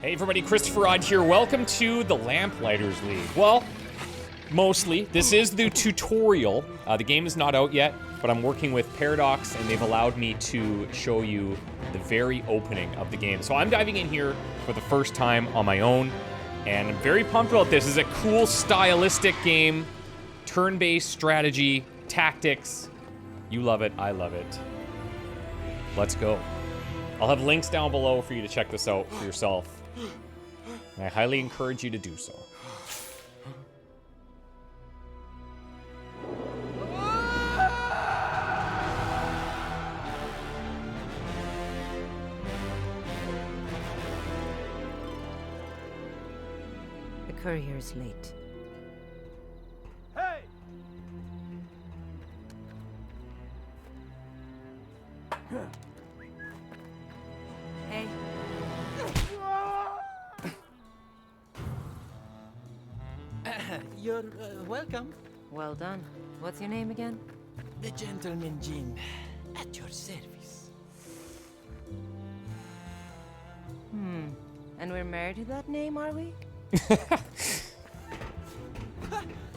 Hey everybody, ChristopherOdd here. Welcome to the Lamplighters League. Well, mostly. This is the tutorial. The game is not out yet, but I'm working with Paradox, and they've allowed me to show you the very opening of the game. So I'm diving in here for the first time on my own, and I'm very pumped about this. This is a cool, stylistic game. Turn-based strategy, tactics. You love it, I love it. Let's go. I'll have links down below for you to check this out for yourself. And I highly encourage you to do so. The courier's late. Hey! Hey. You're welcome. Well done. What's your name again? The gentleman Jin, at your service. And we're married to that name, are we?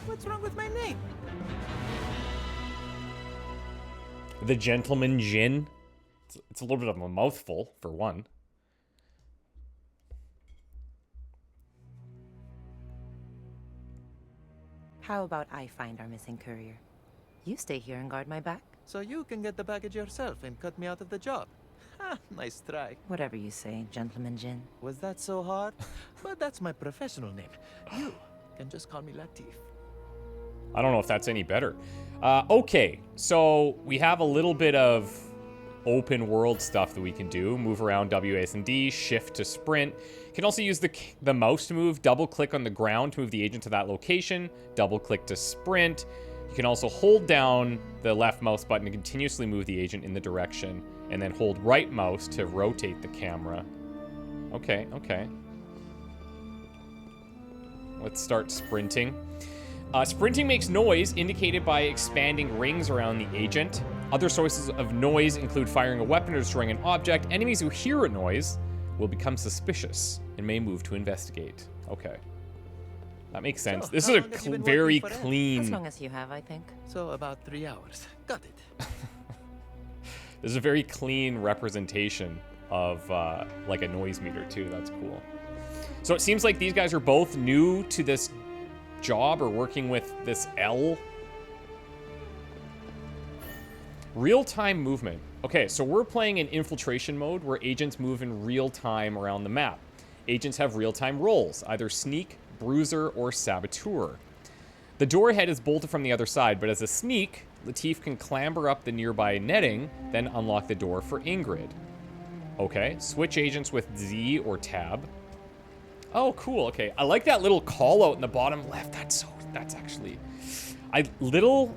What's wrong with my name? The Gentleman Jin. It's a little bit of a mouthful, for one. How about I find our missing courier? You stay here and guard my back? So you can get the package yourself and cut me out of the job. Ha, nice try. Whatever you say, Gentleman Jin. Was that so hard? But that's my professional name. You can just call me Latif. I don't know if that's any better. Okay, so we have a little bit of open world stuff that we can do. Move around W, A, and D, shift to sprint. You can also use the mouse to move, double click on the ground to move the agent to that location, double click to sprint. You can also hold down the left mouse button to continuously move the agent in the direction, and then hold right mouse to rotate the camera. Okay, okay. Let's start sprinting. Sprinting makes noise indicated by expanding rings around the agent. Other sources of noise include firing a weapon or destroying an object. Enemies who hear a noise will become suspicious and may move to investigate. Okay. That makes sense. So, This how is long have you a been very working for Ed? clean... As long as you have, I think. So about 3 hours. Got it. This is a very clean representation of like a noise meter too. That's cool. So it seems like these guys are both new to this job or working with this L. Real-time movement. Okay, so we're playing in infiltration mode where agents move in real time around the map. Agents have real-time roles, either sneak, bruiser, or saboteur. The door head is bolted from the other side, but as a sneak, Latif can clamber up the nearby netting, then unlock the door for Ingrid. Okay, switch agents with Z or tab. Oh, cool. Okay, I like that little call out in the bottom left. That's actually, little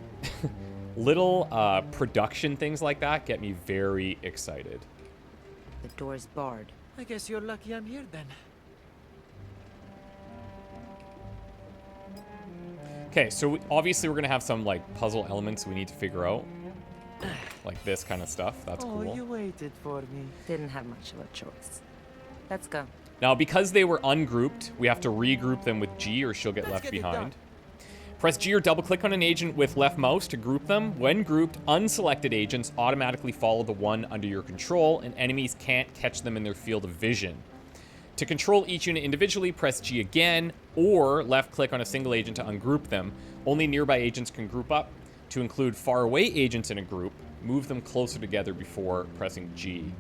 production things like that get me very excited. The door's barred. I guess you're lucky I'm here then. Okay, so obviously we're gonna have some like puzzle elements we need to figure out, like this kind of stuff. That's Oh, cool. you waited for me. Didn't have much of a choice. Let's go. Now, because they were ungrouped, we have to regroup them with G or she'll get Let's left get it behind. done. Press G or double click on an agent with left mouse to group them. When grouped, unselected agents automatically follow the one under your control, and enemies can't catch them in their field of vision. To control each unit individually, press G again, or left click on a single agent to ungroup them. Only nearby agents can group up. To include far away agents in a group, move them closer together before pressing G.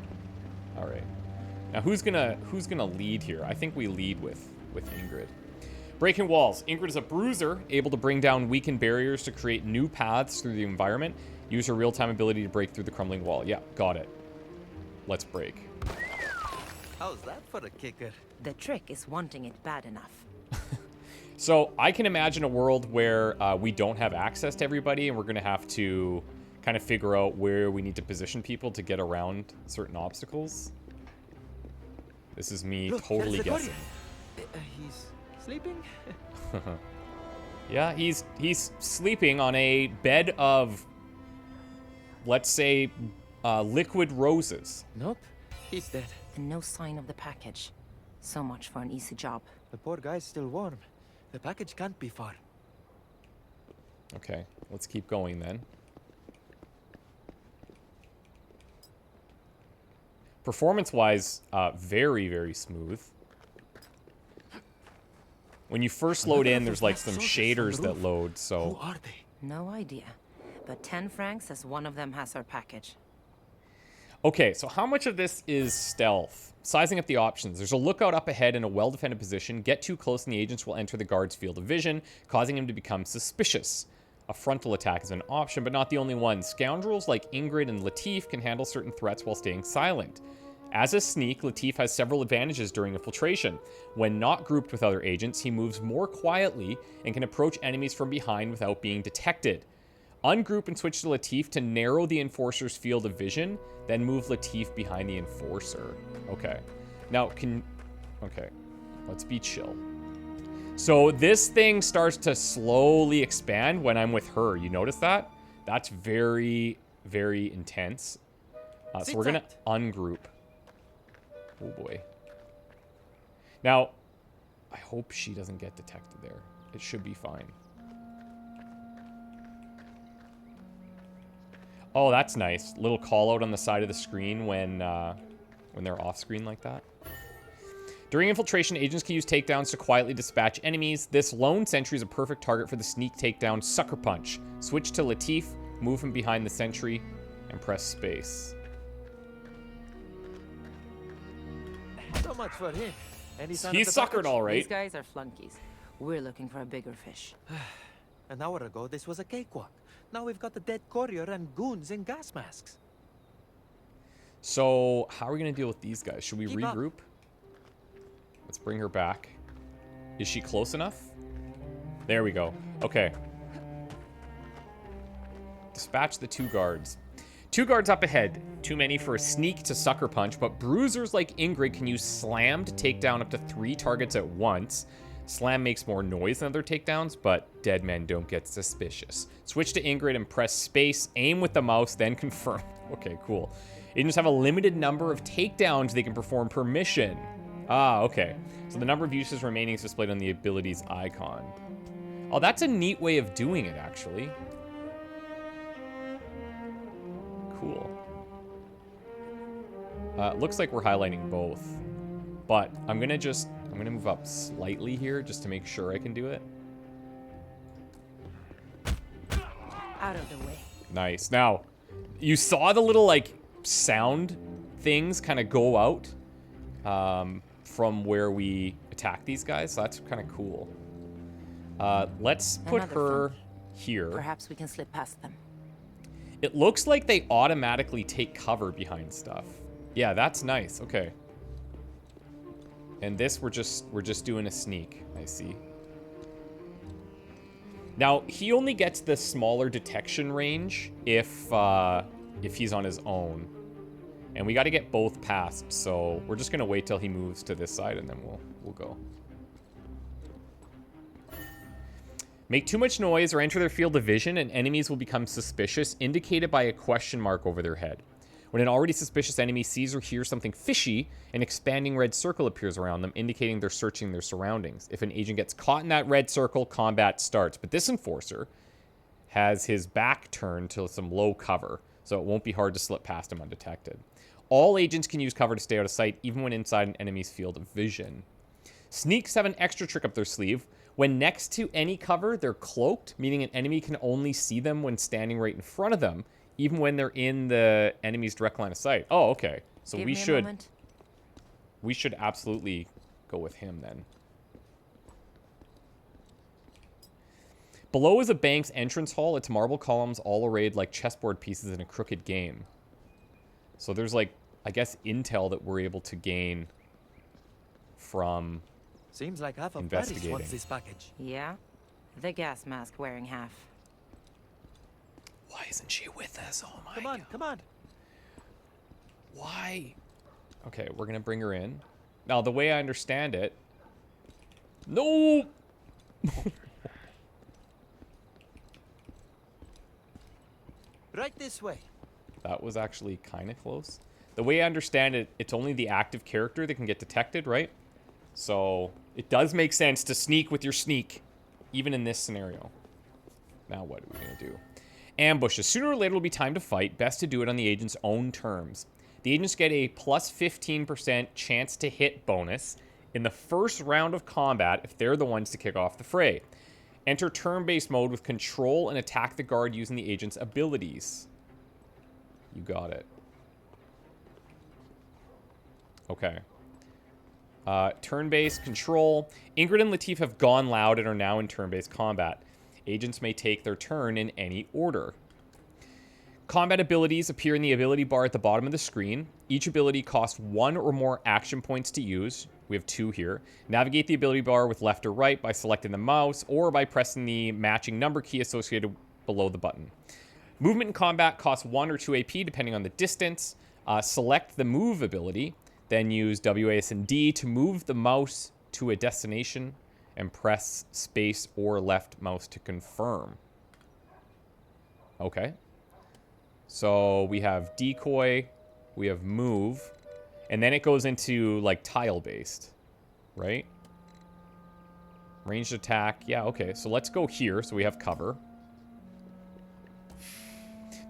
All right. Now who's gonna lead here? I think we lead with Ingrid. Breaking walls. Ingrid is a bruiser, able to bring down weakened barriers to create new paths through the environment. Use her real-time ability to break through the crumbling wall. Yeah, got it. Let's break. How's that for a kicker? The trick is wanting it bad enough. So I can imagine a world where we don't have access to everybody, and we're gonna have to kind of figure out where we need to position people to get around certain obstacles. This is me Look, totally there's the guessing. He's sleeping? Yeah, he's sleeping on a bed of, let's say, liquid roses. Nope. He's dead. And no sign of the package. So much for an easy job. The poor guy's still warm. The package can't be far. Okay, let's keep going then. Performance-wise, very, very smooth. When you first load in, there's like some shaders that load, so... Who are they? No idea. But 10 francs as one of them has our package. Okay, so how much of this is stealth? Sizing up the options. There's a lookout up ahead in a well-defended position. Get too close and the agents will enter the guard's field of vision, causing him to become suspicious. A frontal attack is an option, but not the only one. Scoundrels like Ingrid and Latif can handle certain threats while staying silent. As a sneak, Latif has several advantages during infiltration. When not grouped with other agents, he moves more quietly and can approach enemies from behind without being detected. Ungroup and switch to Latif to narrow the Enforcer's field of vision, then move Latif behind the Enforcer. Okay. Now, okay. Let's be chill. So this thing starts to slowly expand when I'm with her. You notice that? That's very, very intense. So we're going to ungroup. Oh boy. Now, I hope she doesn't get detected there. It should be fine. Oh, that's nice. Little call out on the side of the screen when they're off screen like that. During infiltration, agents can use takedowns to quietly dispatch enemies. This lone sentry is a perfect target for the sneak takedown Sucker Punch. Switch to Latif, move him behind the sentry, and press space. So much for him. Any sign He's of the suckered package? all right. These guys are flunkies. We're looking for a bigger fish. An hour ago, this was a cakewalk. Now we've got the dead courier and goons in gas masks. So, how are we going to deal with these guys? Should we Keep up. regroup? Let's bring her back. Is she close enough? There we go. Okay. Dispatch the 2 guards. 2 guards up ahead. Too many for a sneak to sucker punch, but bruisers like Ingrid can use slam to take down up to 3 targets at once. Slam makes more noise than other takedowns, but dead men don't get suspicious. Switch to Ingrid and press space, aim with the mouse, then confirm. Okay, cool. Agents have a limited number of takedowns they can perform per mission. Ah, okay. So the number of uses remaining is displayed on the abilities icon. Oh, that's a neat way of doing it, actually. Cool. Looks like we're highlighting both. But I'm gonna move up slightly here just to make sure I can do it. Out of the way. Nice. Now, you saw the little, like, sound things kind of go out from where we attack these guys, so that's kind of cool. Let's put Another her front. here. Perhaps we can slip past them. It looks like they automatically take cover behind stuff. Yeah, that's nice. Okay. And this we're just doing a sneak. I see. Now, he only gets the smaller detection range if he's on his own. And we got to get both passed, so we're just going to wait till he moves to this side and then we'll go. Make too much noise or enter their field of vision and enemies will become suspicious, indicated by a question mark over their head. When an already suspicious enemy sees or hears something fishy, an expanding red circle appears around them, indicating they're searching their surroundings. If an agent gets caught in that red circle, combat starts. But this enforcer has his back turned to some low cover, so it won't be hard to slip past him undetected. All agents can use cover to stay out of sight, even when inside an enemy's field of vision. Sneaks have an extra trick up their sleeve. When next to any cover, they're cloaked, meaning an enemy can only see them when standing right in front of them, even when they're in the enemy's direct line of sight. Oh, okay. So Give we me a should moment. absolutely go with him then. Below is a bank's entrance hall. Its marble columns all arrayed like chessboard pieces in a crooked game. So there's, like, I guess, intel that we're able to gain from Seems like half of Paris investigating. wants this package. Yeah? The gas mask wearing half. Why isn't she with us? Oh my Come on, God. come on. Why? Okay, we're gonna bring her in. Now, the way I understand it... No! Right this way. That was actually kind of close. The way I understand it, it's only the active character that can get detected, right? So it does make sense to sneak with your sneak, even in this scenario. Now what are we going to do? Ambushes. Sooner or later will be time to fight. Best to do it on the agent's own terms. The agents get a plus 15% chance to hit bonus in the first round of combat if they're the ones to kick off the fray. Enter turn-based mode with control and attack the guard using the agent's abilities. You got it. Okay. Turn-based control. Ingrid and Latif have gone loud and are now in turn-based combat. Agents may take their turn in any order. Combat abilities appear in the ability bar at the bottom of the screen. Each ability costs 1 or more action points to use. We have 2 here. Navigate the ability bar with left or right by selecting the mouse or by pressing the matching number key associated below the button. Movement in combat costs 1 or 2 AP depending on the distance. Select the move ability, then use WAS and D to move the mouse to a destination and press space or left mouse to confirm. Okay. So we have decoy, we have move, and then it goes into like tile-based, right? Ranged attack. Yeah, okay. So let's go here so we have cover.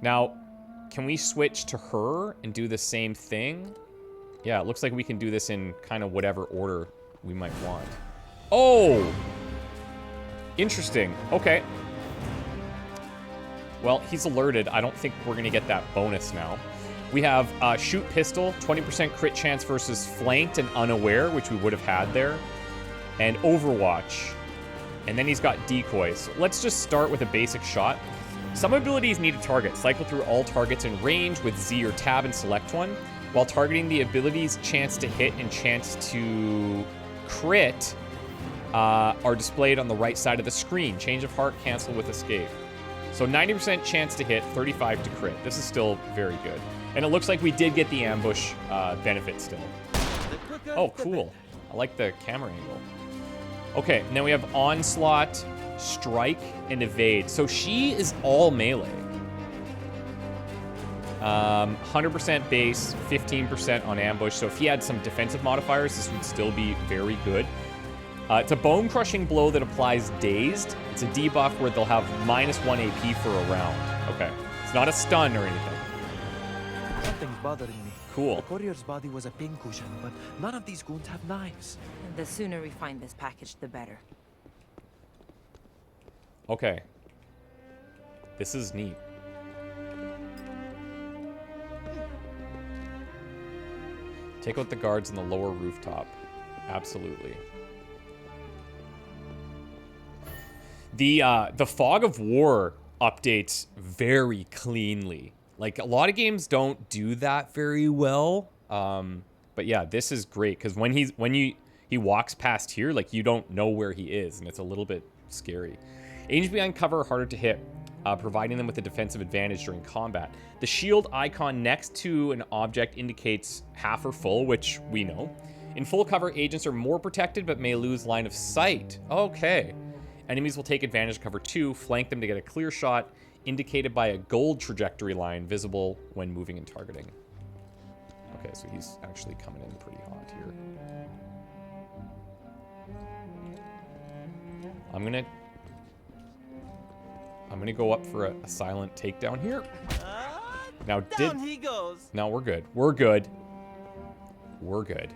Now, can we switch to her and do the same thing? Yeah, it looks like we can do this in kind of whatever order we might want. Oh! Interesting. Okay. Well, he's alerted. I don't think we're going to get that bonus now. We have shoot pistol, 20% crit chance versus flanked and unaware, which we would have had there. And Overwatch. And then he's got decoys. So let's just start with a basic shot. Some abilities need a target. Cycle through all targets in range with Z or tab and select one. While targeting the abilities, chance to hit and chance to crit are displayed on the right side of the screen. Change of heart, cancel with escape. So 90% chance to hit, 35 to crit. This is still very good. And it looks like we did get the ambush benefit still. Oh, cool. I like the camera angle. Okay, and then we have onslaught, strike, and evade. So she is all melee. 100% base, 15% on ambush. So if he had some defensive modifiers, this would still be very good. It's a bone-crushing blow that applies dazed. It's a debuff where they'll have -1 AP for a round. Okay. It's not a stun or anything. Something's bothering me. Cool. The courier's body was a pincushion, but none of these goons have knives. The sooner we find this package, the better. Okay. This is neat. Take out the guards on the lower rooftop. Absolutely. The Fog of War updates very cleanly. Like, a lot of games don't do that very well. But yeah, this is great because when he walks past here, like, you don't know where he is, and it's a little bit scary. Agents behind cover are harder to hit, providing them with a defensive advantage during combat. The shield icon next to an object indicates half or full, which we know. In full cover, agents are more protected but may lose line of sight. Okay. Enemies will take advantage of cover 2, flank them to get a clear shot, indicated by a gold trajectory line visible when moving and targeting. Okay, so he's actually coming in pretty hot here. I'm gonna go up for a silent takedown here. Now Down he goes. No, we're good. We're good. We're good.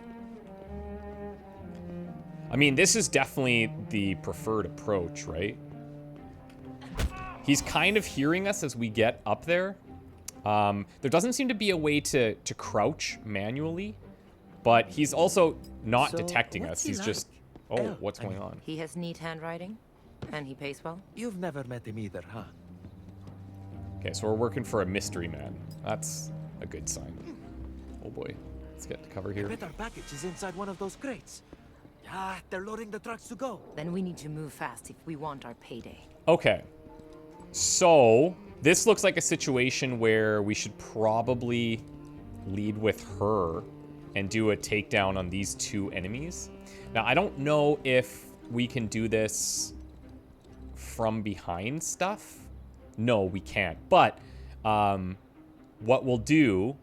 I mean, this is definitely the preferred approach, right? He's kind of hearing us as we get up there. There doesn't seem to be a way to crouch manually, but he's also not detecting us. He's just, oh, what's going on? He has neat handwriting, and he pays well. You've never met him either, huh? Okay, so we're working for a mystery man. That's a good sign. Oh boy, let's get to cover here. I bet our package is inside one of those crates. Yeah, they're loading the trucks to go. Then we need to move fast if we want our payday. Okay. So, this looks like a situation where we should probably lead with her and do a takedown on these 2 enemies. Now, I don't know if we can do this from behind stuff. No, we can't. But what we'll do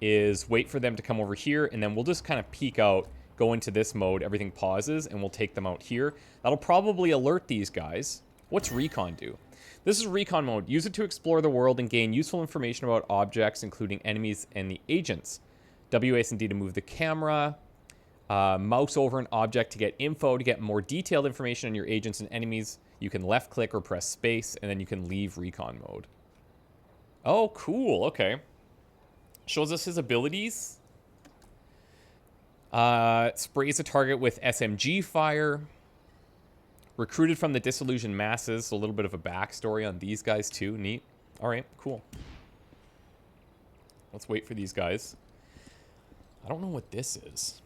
is wait for them to come over here, and then we'll just kind of peek out go into this mode, everything pauses, and we'll take them out here. That'll probably alert these guys. What's recon do? This is recon mode. Use it to explore the world and gain useful information about objects, including enemies and the agents. WASD to move the camera. Mouse over an object to get info. To get more detailed information on your agents and enemies, you can left click or press space, and then you can leave recon mode. Oh, cool. Okay. Shows us his abilities. Sprays a target with SMG fire. Recruited from the disillusioned masses. So a little bit of a backstory on these guys too. Neat. All right, cool. Let's wait for these guys. I don't know what this is.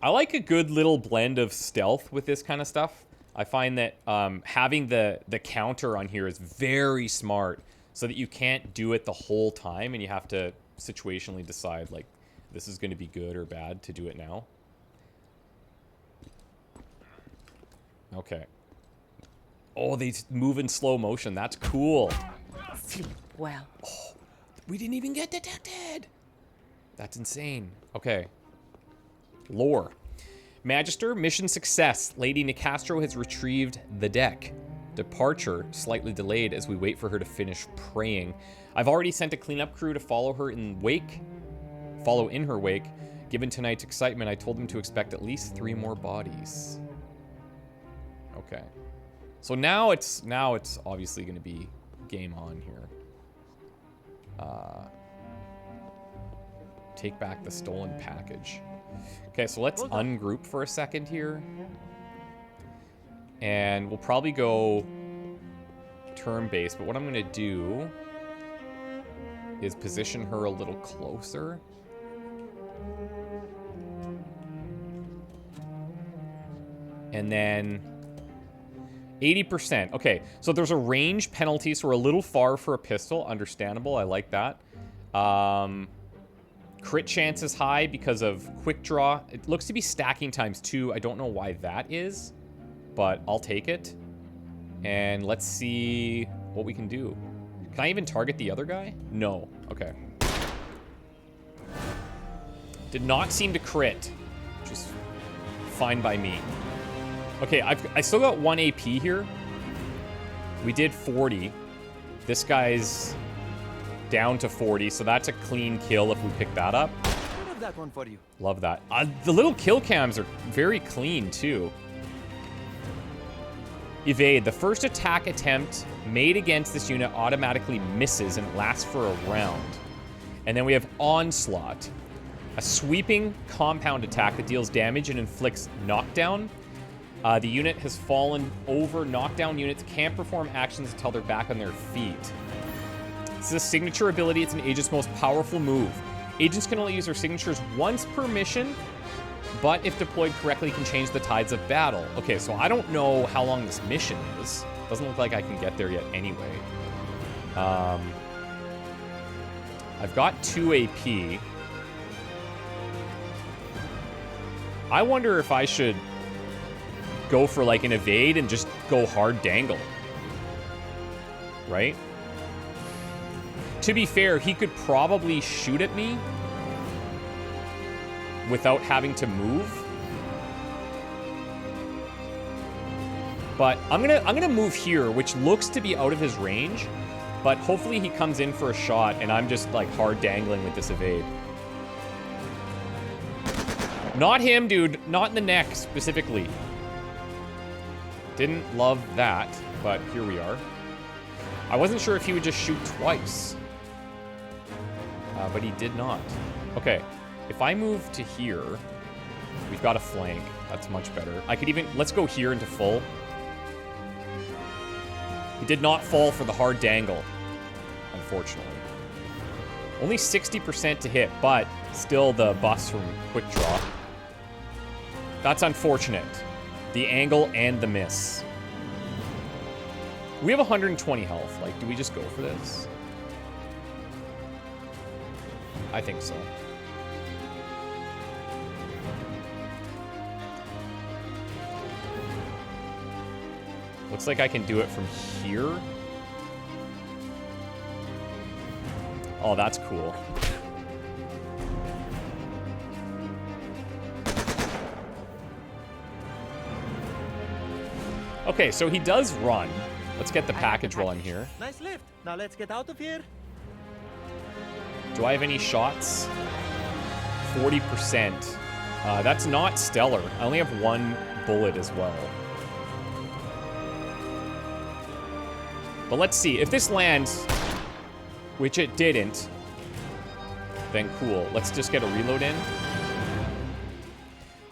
I like a good little blend of stealth with this kind of stuff. I find that having the counter on here is very smart so that you can't do it the whole time and you have to situationally decide, like, this is going to be good or bad to do it now. Okay. Oh, they move in slow motion. That's cool. Well. Oh, we didn't even get detected. That's insane. Okay. Lore. Magister, mission success. Lady Nicastro has retrieved the deck. Departure slightly delayed as we wait for her to finish praying. I've already sent a cleanup crew to follow in her wake. Given tonight's excitement, I told them to expect at least 3 more bodies. Okay. So now it's obviously going to be game on here. Take back the stolen package. Okay, so let's ungroup for a second here. And we'll probably go turn-based, but what I'm going to do is position her a little closer. And then 80%. Okay, so there's a range penalty, so we're a little far for a pistol. Understandable, I like that. Crit chance is high because of quick draw. It looks to be stacking times 2. I don't know why that is, but I'll take it. And let's see what we can do. Can I even target the other guy? No. Okay. Did not seem to crit, which is fine by me. Okay, I still got 1 AP here. We did 40. This guy's down to 40, so that's a clean kill if we pick that up. I have that one for you. Love that. The little kill cams are very clean, too. Evade. The first attack attempt made against this unit automatically misses and it lasts for a round. And then we have Onslaught. A sweeping compound attack that deals damage and inflicts knockdown. The unit has fallen over. Knockdown units can't perform actions until they're back on their feet. This is a signature ability. It's an agent's most powerful move. Agents can only use their signatures once per mission, but if deployed correctly, can change the tides of battle. Okay, so I don't know how long this mission is. Doesn't look like I can get there yet anyway. I've got 2 AP. I wonder if I should go for like an evade and just go hard dangle. Right? To be fair, he could probably shoot at me without having to move. But I'm gonna move here, which looks to be out of his range. But hopefully he comes in for a shot and I'm just like hard dangling with this evade. Not him, dude. Not in the neck, specifically. Didn't love that, but here we are. I wasn't sure if he would just shoot twice. But he did not. Okay, if I move to here, we've got a flank. That's much better. I could even... Let's go here into full. He did not fall for the hard dangle, unfortunately. Only 60% to hit, but still the bust from quick draw. That's unfortunate. The angle and the miss. We have 120 health. Like, do we just go for this? I think so. Looks like I can do it from here. Oh, that's cool. Okay, so he does run. Let's get the package while I'm here. Nice lift. Now let's get out of here. Do I have any shots? 40%. That's not stellar. I only have 1 bullet as well. But let's see. If this lands, which it didn't, then cool. Let's just get a reload in.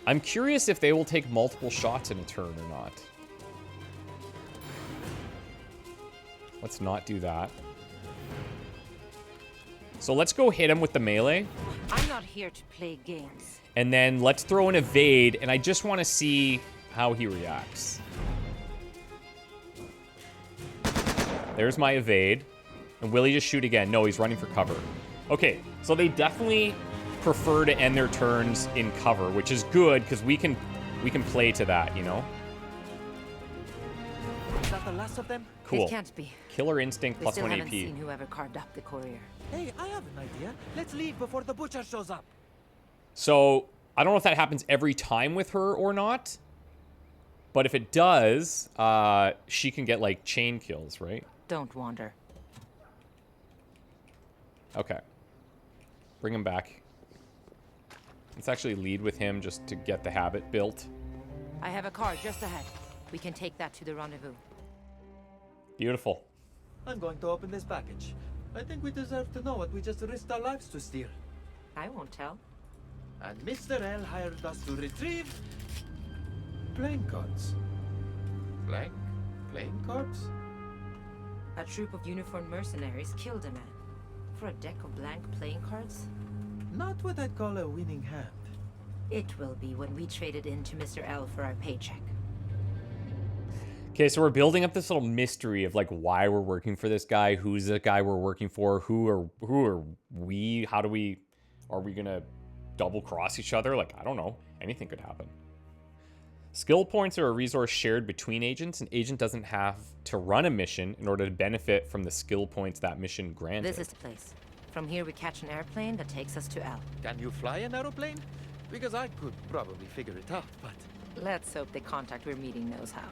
I'm curious if they will take multiple shots in a turn or not. Let's not do that. So let's go hit him with the melee. I'm not here to play games. And then let's throw an evade, and I just want to see how he reacts. There's my evade. And will he just shoot again? No, he's running for cover. Okay, so they definitely prefer to end their turns in cover, which is good, because we can play to that, you know? Is that the last of them? Cool. It can't be. Killer instinct We plus still 1 haven't AP. seen whoever carved up the courier. Hey, I have an idea. Let's leave before the butcher shows up. So, I don't know if that happens every time with her or not. But if it does, she can get, like, chain kills, right? Don't wander. Okay. Bring him back. Let's actually lead with him just to get the habit built. I have a car just ahead. We can take that to the rendezvous. Beautiful. I'm going to open this package. I think we deserve to know what we just risked our lives to steal. I won't tell. And Mr. L hired us to retrieve... playing cards. Blank? Playing cards? A troop of uniformed mercenaries killed a man. For a deck of blank playing cards? Not what I'd call a winning hand. It will be when we trade it in to Mr. L for our paycheck. Okay, so we're building up this little mystery of like why we're working for this guy, who's the guy we're working for, who are we, are we gonna double cross each other? Like, I don't know, anything could happen. Skill points are a resource shared between agents. An agent doesn't have to run a mission in order to benefit from the skill points that mission granted. This is the place. From here we catch an airplane that takes us to L. Can you fly an aeroplane? Because I could probably figure it out, but... Let's hope the contact we're meeting knows how.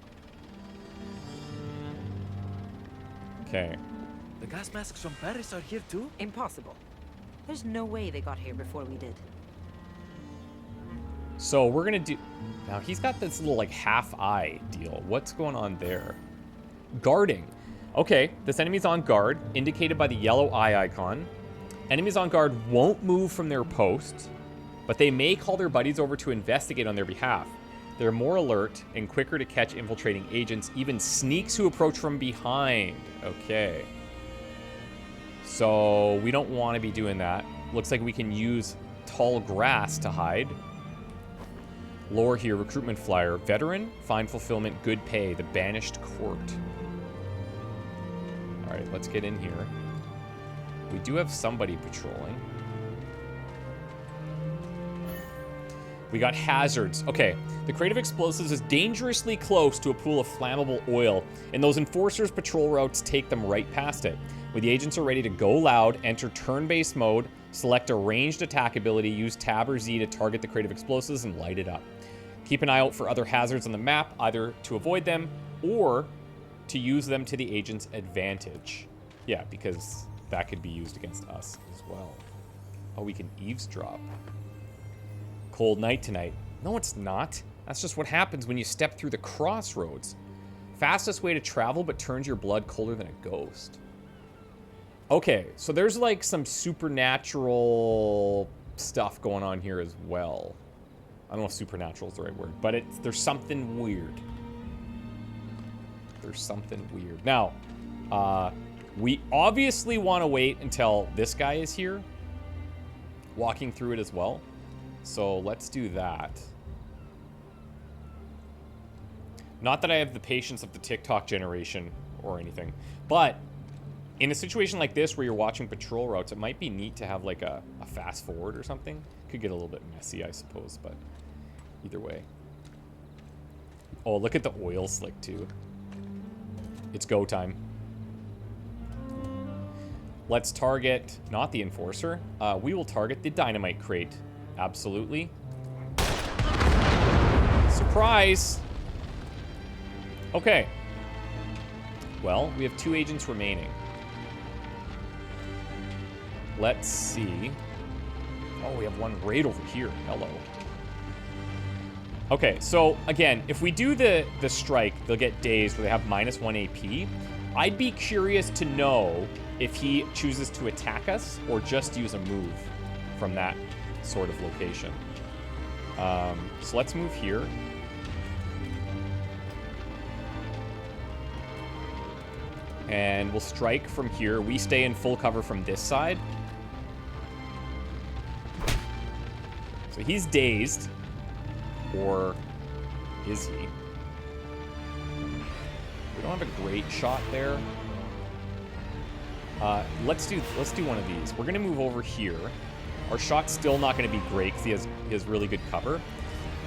Okay. The gas masks from Paris are here too? Impossible. There's no way they got here before we did. So we're gonna do... Now, he's got this little, like, half-eye deal. What's going on there? Guarding. Okay, this enemy's on guard, indicated by the yellow eye icon. Enemies on guard won't move from their post, but they may call their buddies over to investigate on their behalf. They're more alert and quicker to catch infiltrating agents, even sneaks who approach from behind. Okay. So we don't want to be doing that. Looks like we can use tall grass to hide. Lore here, recruitment flyer. Veteran, fine fulfillment, good pay, the banished court. All right, let's get in here. We do have somebody patrolling. We got hazards. Okay, the crate of explosives is dangerously close to a pool of flammable oil, and those enforcers' patrol routes take them right past it. When the agents are ready to go loud, enter turn-based mode, select a ranged attack ability, use Tab or Z to target the crate of explosives and light it up. Keep an eye out for other hazards on the map, either to avoid them or to use them to the agent's advantage. Yeah, because that could be used against us as well. Oh, we can eavesdrop. Cold night tonight. No, it's not. That's just what happens when you step through the crossroads. Fastest way to travel, but turns your blood colder than a ghost. Okay, so there's like some supernatural stuff going on here as well. I don't know if supernatural is the right word, but there's something weird. There's something weird. Now, we obviously want to wait until this guy is here, walking through it as well. So let's do that. Not that I have the patience of the TikTok generation or anything, but in a situation like this where you're watching patrol routes, it might be neat to have like a fast forward or something. Could get a little bit messy, I suppose, but either way. Oh, look at the oil slick too. It's go time. Let's target, not the enforcer. We will target the dynamite crate. Absolutely. Surprise! Okay. Well, we have 2 agents remaining. Let's see. Oh, we have one right over here. Hello. Okay, so again, if we do the strike, they'll get dazed where they have -1 AP. I'd be curious to know if he chooses to attack us or just use a move from that sort of location. So let's move here. And we'll strike from here. We stay in full cover from this side. So he's dazed. Or is he? We don't have a great shot there. Let's do one of these. We're gonna move over here. Our shot's still not gonna be great because he has really good cover.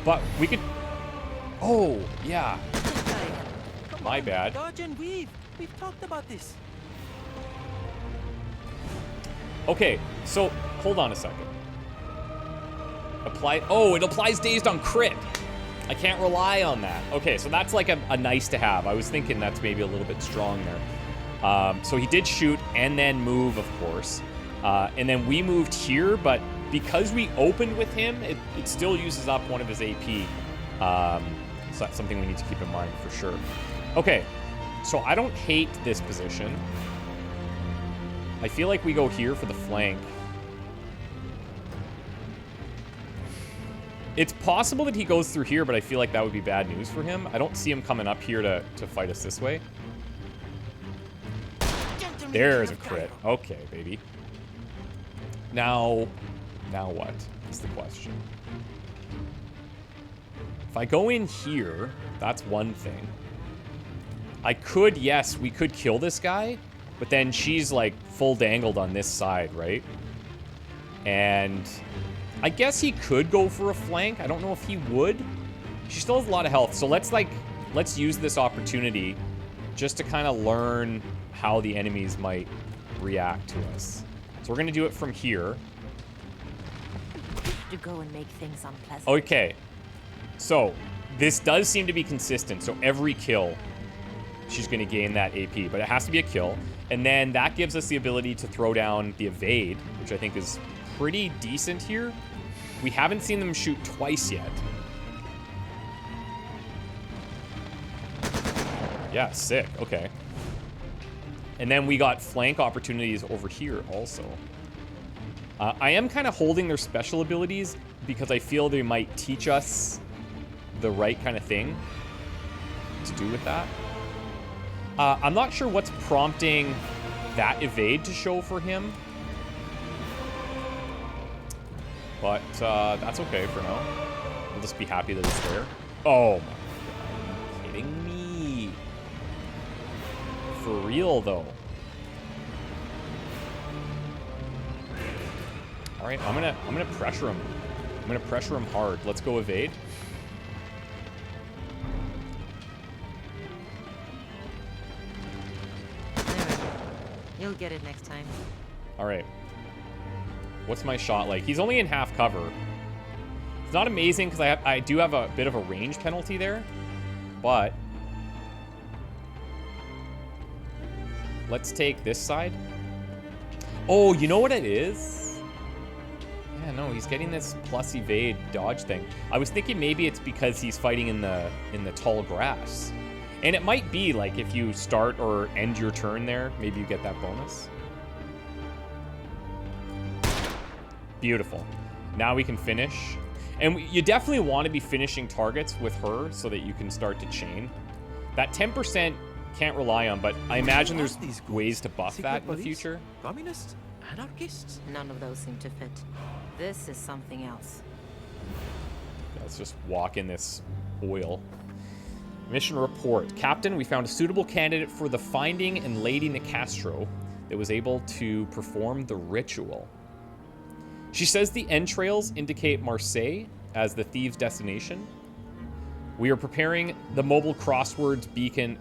But we could. Oh yeah. My bad. Dodge and weave. We've talked about this. Okay, so hold on a second. Apply. Oh, it applies dazed on crit. I can't rely on that. Okay, so that's like a nice to have. I was thinking that's maybe a little bit strong there. So he did shoot and then move, of course. And then we moved here, but because we opened with him, it still uses up one of his AP. So that's something we need to keep in mind for sure. Okay, so I don't hate this position. I feel like we go here for the flank. It's possible that he goes through here, but I feel like that would be bad news for him. I don't see him coming up here to fight us this way. There's a crit. Okay, baby. Now what is the question? If I go in here, that's one thing. I could, yes, we could kill this guy, but then she's like full dangled on this side, right? And I guess he could go for a flank. I don't know if he would. She still has a lot of health, so let's use this opportunity just to kind of learn how the enemies might react to us. So we're gonna do it from here. To go and make things unpleasant. Okay, so this does seem to be consistent. So every kill, she's gonna gain that AP, but it has to be a kill. And then that gives us the ability to throw down the evade, which I think is pretty decent here. We haven't seen them shoot twice yet. Yeah, sick. Okay. And then we got flank opportunities over here also. I am kind of holding their special abilities because I feel they might teach us the right kind of thing to do with that. I'm not sure what's prompting that evade to show for him. But that's okay for now. We'll just be happy that it's there. Oh my god. Are you kidding me? For real though. Alright, I'm gonna pressure him. I'm gonna pressure him hard. Let's go evade. You'll get it next time. Alright. What's my shot like? He's only in half cover. It's not amazing because I do have a bit of a range penalty there. But let's take this side. Oh, you know what it is? Yeah, no, he's getting this plus evade dodge thing. I was thinking maybe it's because he's fighting in the tall grass. And it might be like if you start or end your turn there, maybe you get that bonus. Beautiful. Now we can finish. And you definitely want to be finishing targets with her so that you can start to chain. That 10% can't rely on, but I imagine there's ways to buff that in the future. Communists? Anarchists? None of those seem to fit. This is something else. Let's just walk in this oil. Mission report. Captain, we found a suitable candidate for the finding and Lady Nicastro that was able to perform the ritual. She says the entrails indicate Marseille as the thieves' destination. We are preparing the mobile crossroads beacon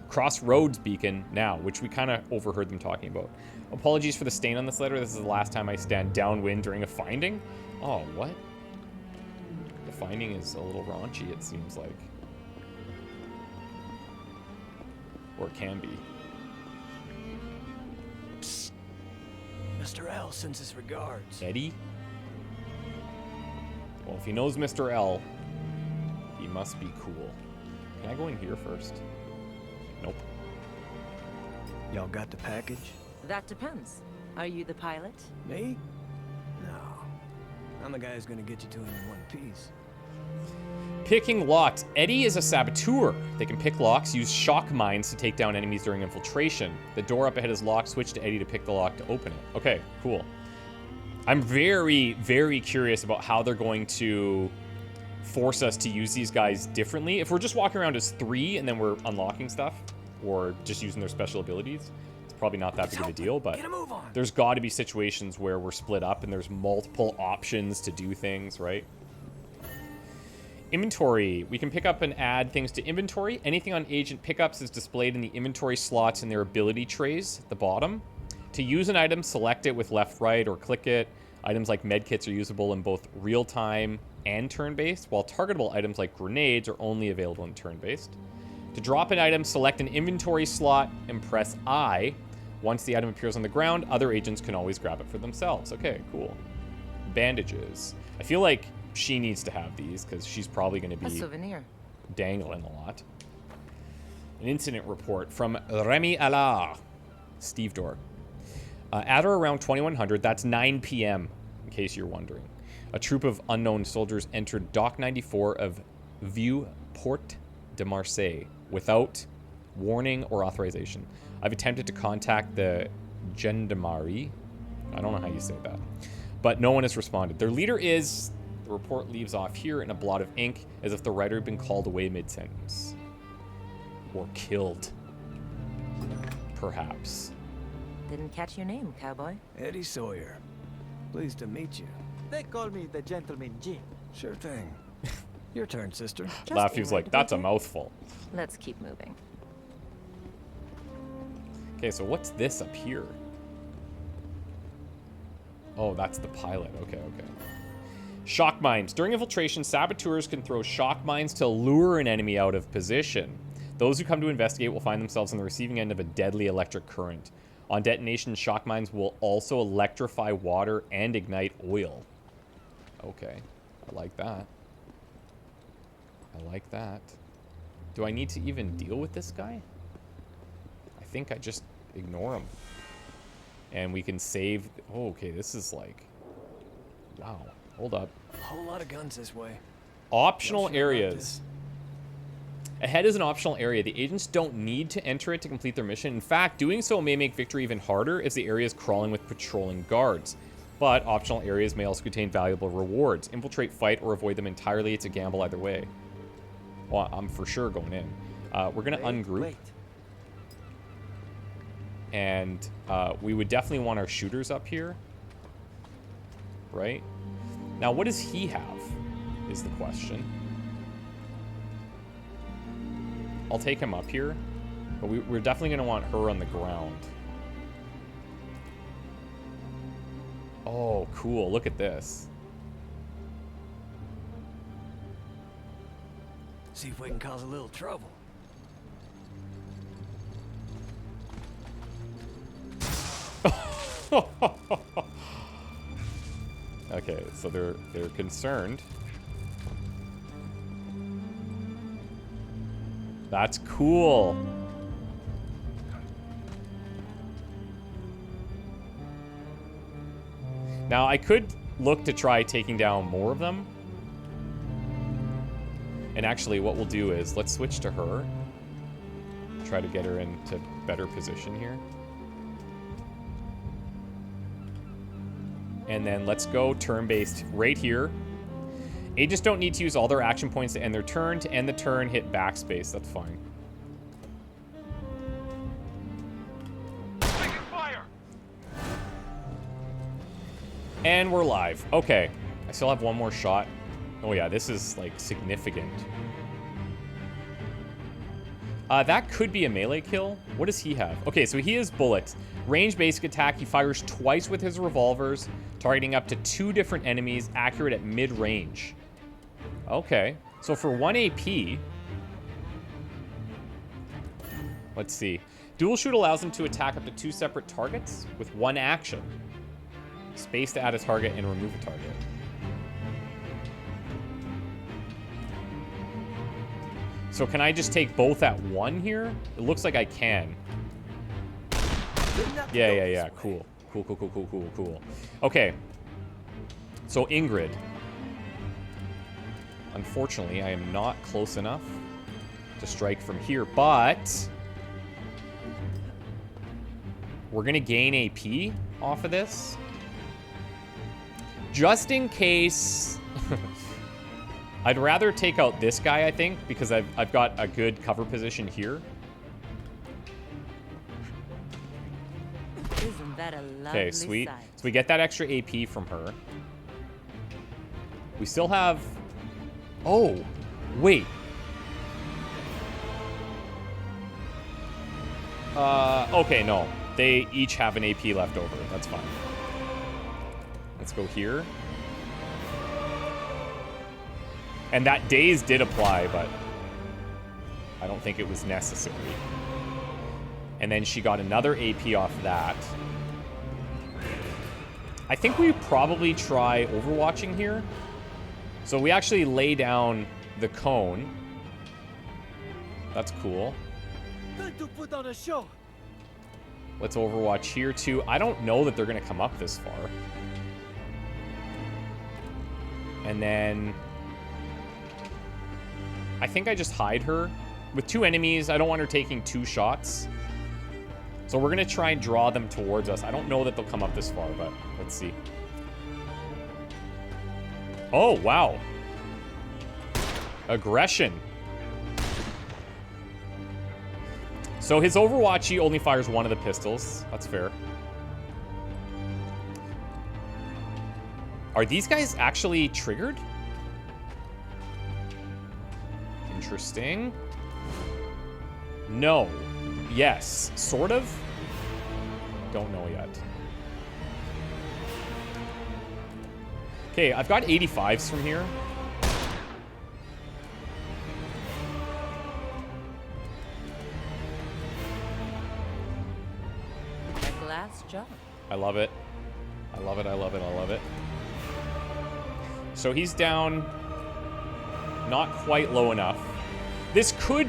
now, which we kind of overheard them talking about. Apologies for the stain on this letter. This is the last time I stand downwind during a finding. Oh, what? The finding is a little raunchy, it seems like. Or it can be. Psst. Mr. L sends his regards. Eddie? Well, if he knows Mr. L, he must be cool. Can I go in here first? Nope. Y'all got the package? That depends. Are you the pilot? Me? No. I'm the guy who's gonna get you to him in one piece. Picking locks. Eddie is a saboteur. They can pick locks, use shock mines to take down enemies during infiltration. The door up ahead is locked. Switch to Eddie to pick the lock to open it. Okay, cool. I'm very, very curious about how they're going to force us to use these guys differently. If we're just walking around as 3 and then we're unlocking stuff, or just using their special abilities, it's probably not that big of a deal, but there's got to be situations where we're split up and there's multiple options to do things, right? Inventory. We can pick up and add things to inventory. Anything on agent pickups is displayed in the inventory slots in their ability trays at the bottom. To use an item, select it with left, right, or click it. Items like medkits are usable in both real-time and turn-based, while targetable items like grenades are only available in turn-based. To drop an item, select an inventory slot and press I. Once the item appears on the ground, other agents can always grab it for themselves. Okay, cool. Bandages. I feel like she needs to have these because she's probably going to A be souvenir. dangling a lot. An incident report from Remy Allard, Steve Dorr. At or around 2100, that's 9 p.m., in case you're wondering, a troop of unknown soldiers entered Dock 94 of Vieux Port de Marseille without warning or authorization. I've attempted to contact the gendarmerie. I don't know how you say that. But no one has responded. Their leader is... The report leaves off here in a blot of ink, as if the writer had been called away mid-sentence. Or killed. Perhaps. Didn't catch your name, cowboy. Eddie Sawyer. Pleased to meet you. They call me the Gentleman Jim. Sure thing. Your turn, sister. Laugh, he was like, that's a Peter. mouthful. Let's keep moving. Okay, so what's this up here? Oh, that's the pilot. Okay, okay. Shock mines. During infiltration, saboteurs can throw shock mines to lure an enemy out of position. Those who come to investigate will find themselves on the receiving end of a deadly electric current. On detonation, shock mines will also electrify water and ignite oil. Okay, I like that. I like that. Do I need to even deal with this guy? I think I just ignore him. And we can save... Oh, okay, this is like... Wow. Hold up. A whole lot of guns this way. Optional areas. Ahead is an optional area. The agents don't need to enter it to complete their mission. In fact, doing so may make victory even harder as the area is crawling with patrolling guards. But optional areas may also contain valuable rewards. Infiltrate, fight, or avoid them entirely. It's a gamble either way. Well, I'm for sure going in. We're going to ungroup. Wait. And we would definitely want our shooters up here. Right? Now, what does he have, is the question. I'll take him up here, but we're definitely going to want her on the ground. Oh, cool. Look at this. See if we can cause a little trouble. Okay, so they're concerned. That's cool. Now, I could look to try taking down more of them. And actually, what we'll do is, let's switch to her. Try to get her into better position here. And then let's go turn-based right here. Agents don't need to use all their action points to end their turn. To end the turn, hit backspace. That's fine. Fire! And we're live. Okay. I still have one more shot. Oh yeah, this is, like, significant. That could be a melee kill. What does he have? Okay, so he has bullets. Range basic attack. He fires twice with his revolvers, targeting up to 2 different enemies, accurate at mid-range. Okay. So for 1 AP... Let's see. Dual shoot allows him to attack up to 2 separate targets with 1 action. Space to add a target and remove a target. So can I just take both at 1 here? It looks like I can. Yeah. Cool. Cool. Okay. So Ingrid. Unfortunately, I am not close enough to strike from here, but we're gonna gain AP off of this. Just in case. I'd rather take out this guy, I think, because I've got a good cover position here. Isn't that a lovely Okay, sweet. sight? So we get that extra AP from her. We still have... Oh, wait. Okay, no. They each have an AP left over. That's fine. Let's go here. And that daze did apply, but I don't think it was necessary. And then she got another AP off that. I think we probably try overwatching here. So we actually lay down the cone. That's cool. Time to put on a show. Let's overwatch here too. I don't know that they're gonna come up this far. And then I think I just hide her. With 2 enemies, I don't want her taking 2 shots. So we're gonna try and draw them towards us. I don't know that they'll come up this far, but let's see. Oh, wow. Aggression. So his Overwatch, he only fires 1 of the pistols. That's fair. Are these guys actually triggered? Interesting. No. Yes. Sort of. Don't know yet. Okay, I've got 85s from here. A glass jar. I love it. I love it, I love it, I love it. So he's down not quite low enough. This could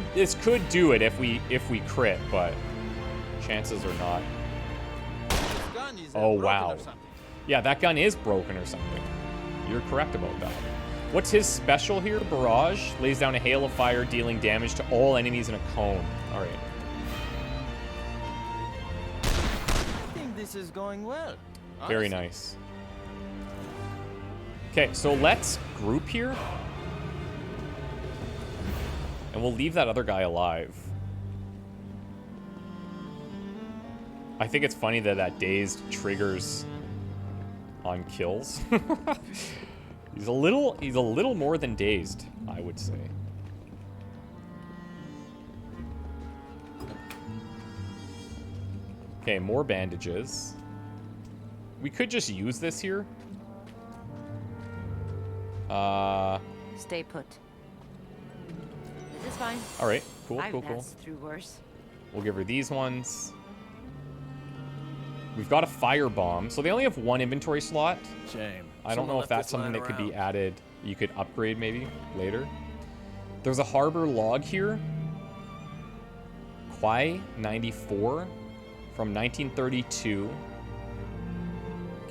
do it if we crit, but chances are not. Oh wow. Yeah, that gun is broken or something. You're correct about that. What's his special here? Barrage lays down a hail of fire, dealing damage to all enemies in a cone. All right. I think this is going well. Very nice. Okay, so let's group here. And we'll leave that other guy alive. I think it's funny that that dazed triggers on kills. He's a little more than dazed, I would say. Okay, more bandages. We could just use this here. Stay put. This is fine. All right, cool. I've passed through worse. We'll give her these ones. We've got a firebomb, so they only have 1 inventory slot. Shame. I don't know if that's something that could be added. You could upgrade maybe later. There's a harbor log here. Quai 94 from 1932.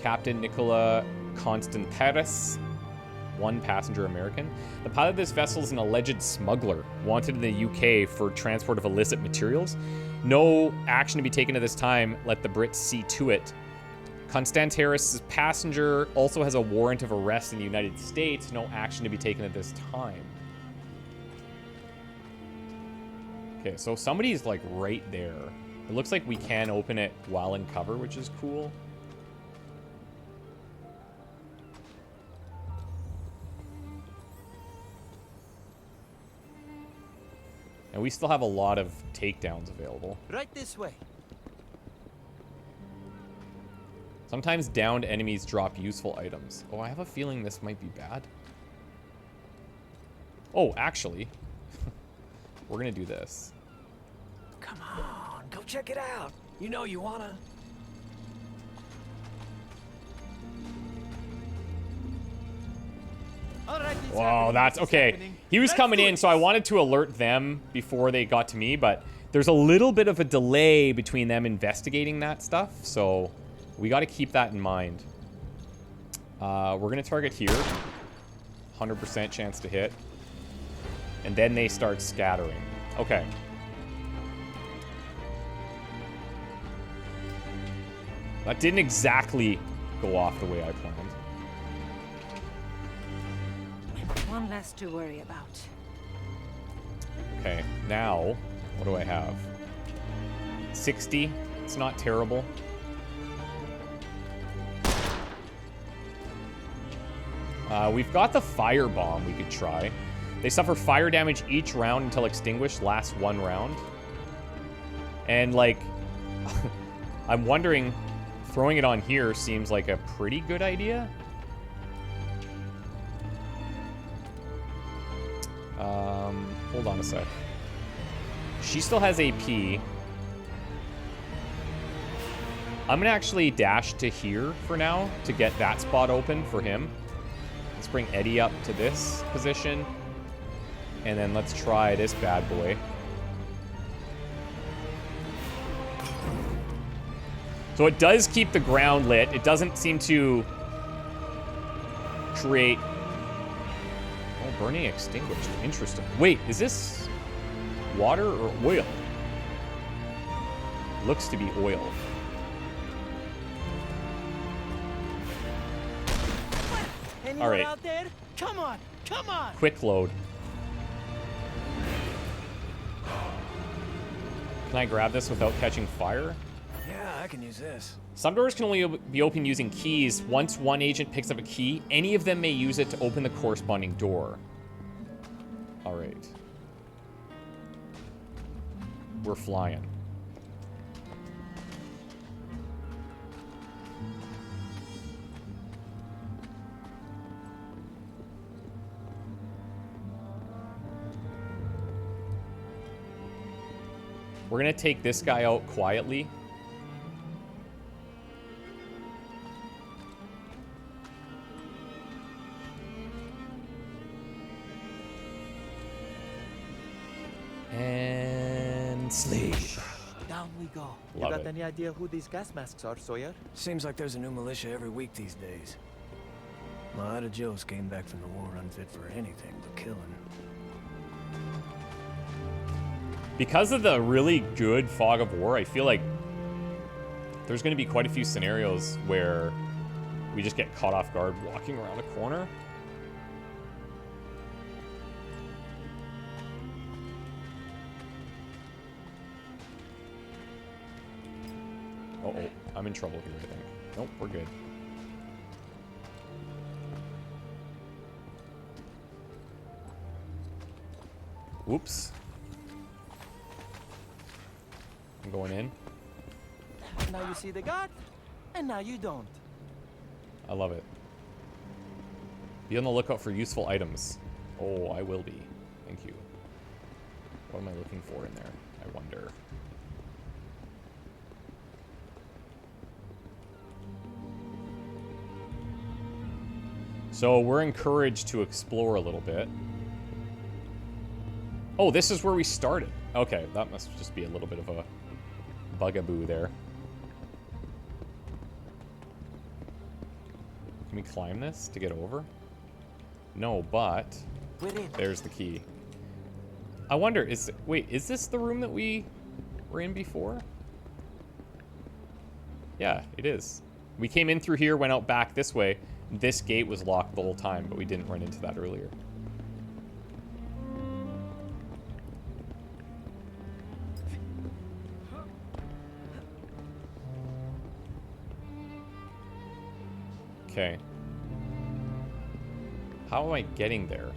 Captain Nicola Constanteris, 1 passenger American. The pilot of this vessel is an alleged smuggler wanted in the UK for transport of illicit materials. No action to be taken at this time. Let the Brits see to it. Constanteris' passenger also has a warrant of arrest in the United States. No action to be taken at this time. Okay, so somebody's like right there. It looks like we can open it while in cover, which is cool. And we still have a lot of takedowns available. Right this way. Sometimes downed enemies drop useful items. Oh, I have a feeling this might be bad. Oh, actually, we're gonna do this. Come on. Go check it out. You know you wanna. All right, it's Whoa, happening, that's it's okay. happening. He was Let's coming do in, it. so I wanted to alert them before they got to me, but there's a little bit of a delay between them investigating that stuff, so we got to keep that in mind. We're going to target here. 100% chance to hit. And then they start scattering. Okay. That didn't exactly go off the way I planned. One less to worry about. Okay, now, what do I have? 60. It's not terrible. We've got the fire bomb we could try. They suffer fire damage each round until extinguished. Lasts 1 round. And, like, I'm wondering, throwing it on here seems like a pretty good idea. Hold on a sec. She still has AP. I'm gonna actually dash to here for now to get that spot open for him. Let's bring Eddie up to this position. And then let's try this bad boy. So it does keep the ground lit. It doesn't seem to create... Oh, burning extinguished. Interesting. Wait, is this water or oil? Looks to be oil. Anyone All right. out there? Come on, come on. Quick load. Can I grab this without catching fire? Yeah, I can use this. Some doors can only be opened using keys. Once one agent picks up a key, any of them may use it to open the corresponding door. All right. We're flying. We're gonna take this guy out quietly. And sleep. Down we go. You Love got it. any idea who these gas masks are, Sawyer? Seems like there's a new militia every week these days. A lot of Joes came back from the war unfit for anything but killing. Because of the really good fog of war, I feel like there's going to be quite a few scenarios where we just get caught off guard walking around a corner. Uh-oh, I'm in trouble here, I think. Nope, we're good. Whoops. I'm going in. Now you see the guard, and now you don't. I love it. Be on the lookout for useful items. Oh, I will be. Thank you. What am I looking for in there? I wonder. So we're encouraged to explore a little bit. Oh, this is where we started. Okay, that must just be a little bit of a bugaboo there. Can we climb this to get over? No, but We're in. there's the key. I wonder, wait, is this the room that we were in before? Yeah, it is. We came in through here, went out back this way. This gate was locked the whole time, but we didn't run into that earlier. Okay. How am I getting there?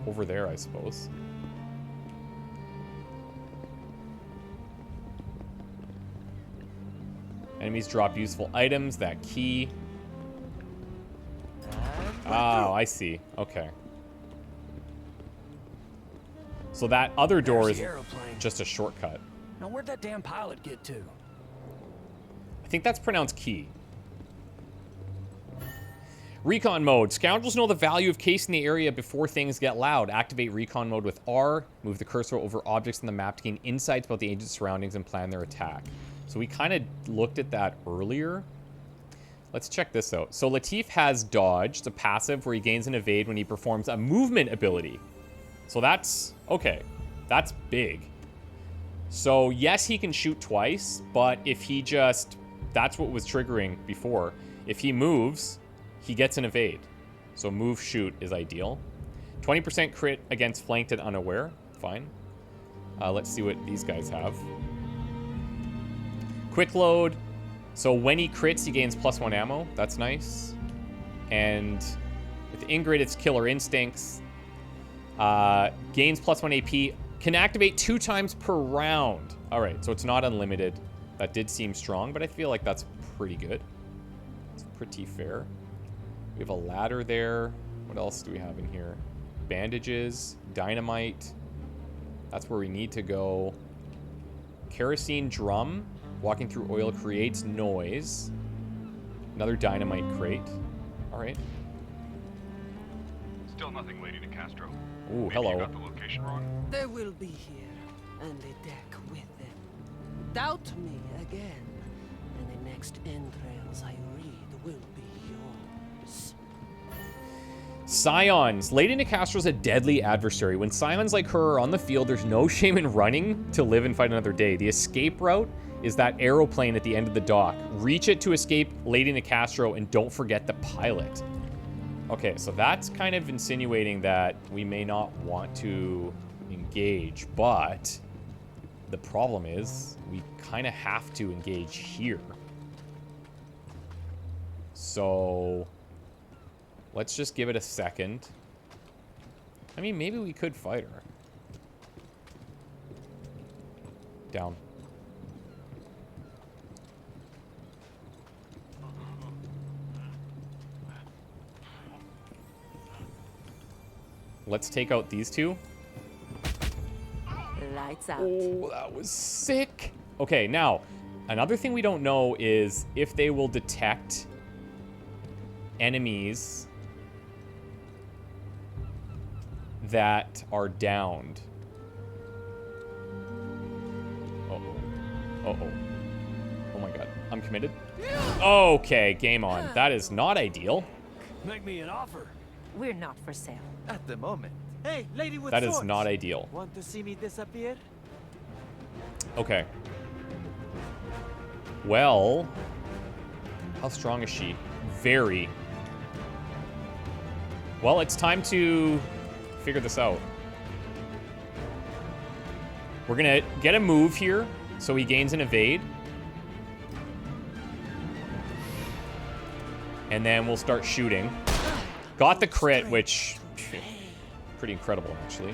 Over there, I suppose. Enemies drop useful items. That key. Oh, I see. Okay. So that other door There's is the aeroplane. just a shortcut. Now where'd that damn pilot get to? I think that's pronounced key. Recon mode. Scoundrels know the value of casing the area before things get loud. Activate recon mode with R. Move the cursor over objects in the map to gain insights about the agent's surroundings and plan their attack. So we kind of looked at that earlier. Let's check this out. So Latif has dodge. It's a passive where he gains an evade when he performs a movement ability. So that's... okay. That's big. So yes, he can shoot twice, but if he just... that's what was triggering before. If he moves, he gets an evade. So move, shoot is ideal. 20% crit against flanked and unaware. Fine. Let's see what these guys have. Quick load. So when he crits, he gains +1 ammo. That's nice. And with Ingrid, it's killer instincts. Gains +1 AP. Can activate 2 times per round. All right, so it's not unlimited. That did seem strong, but I feel like that's pretty good. It's pretty fair. We have a ladder there. What else do we have in here? Bandages, dynamite. That's where we need to go. Kerosene drum. Walking through oil creates noise. Another dynamite crate. All right. Still nothing, Lady Castro. Ooh, Maybe hello. you got the location wrong. They will be here, and the deck with them. Doubt me again, and the next entrails I read will be yours. Scions. Lady Nicastro's a deadly adversary. When scions like her are on the field, there's no shame in running to live and fight another day. The escape route is that aeroplane at the end of the dock. Reach it to escape Lady Nicastro, and don't forget the pilot. Okay, so that's kind of insinuating that we may not want to engage, but the problem is we kind of have to engage here. So let's just give it a second. I mean, maybe we could fight her. Down. Let's take out these two. Lights out. Oh, that was sick. Okay, now, another thing we don't know is if they will detect enemies that are downed. Uh-oh. Uh-oh. Oh my god. I'm committed. Okay, game on. That is not ideal. Make me an offer. We're not for sale. At the moment. Hey, lady with That is swords. not ideal. Want to see me disappear? Okay. Well, how strong is she? Very. Well, it's time to figure this out. We're gonna get a move here, so he gains an evade. And then we'll start shooting. Got the crit, which... pretty incredible, actually.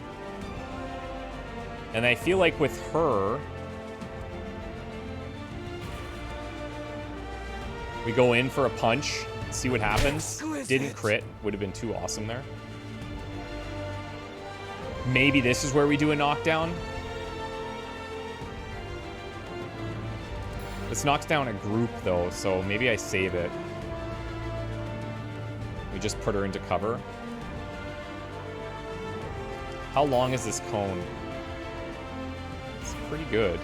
And I feel like with her... we go in for a punch, see what happens. Didn't crit. Would have been too awesome there. Maybe this is where we do a knockdown. This knocks down a group, though, so maybe I save it. We just put her into cover. How long is this cone? It's pretty good.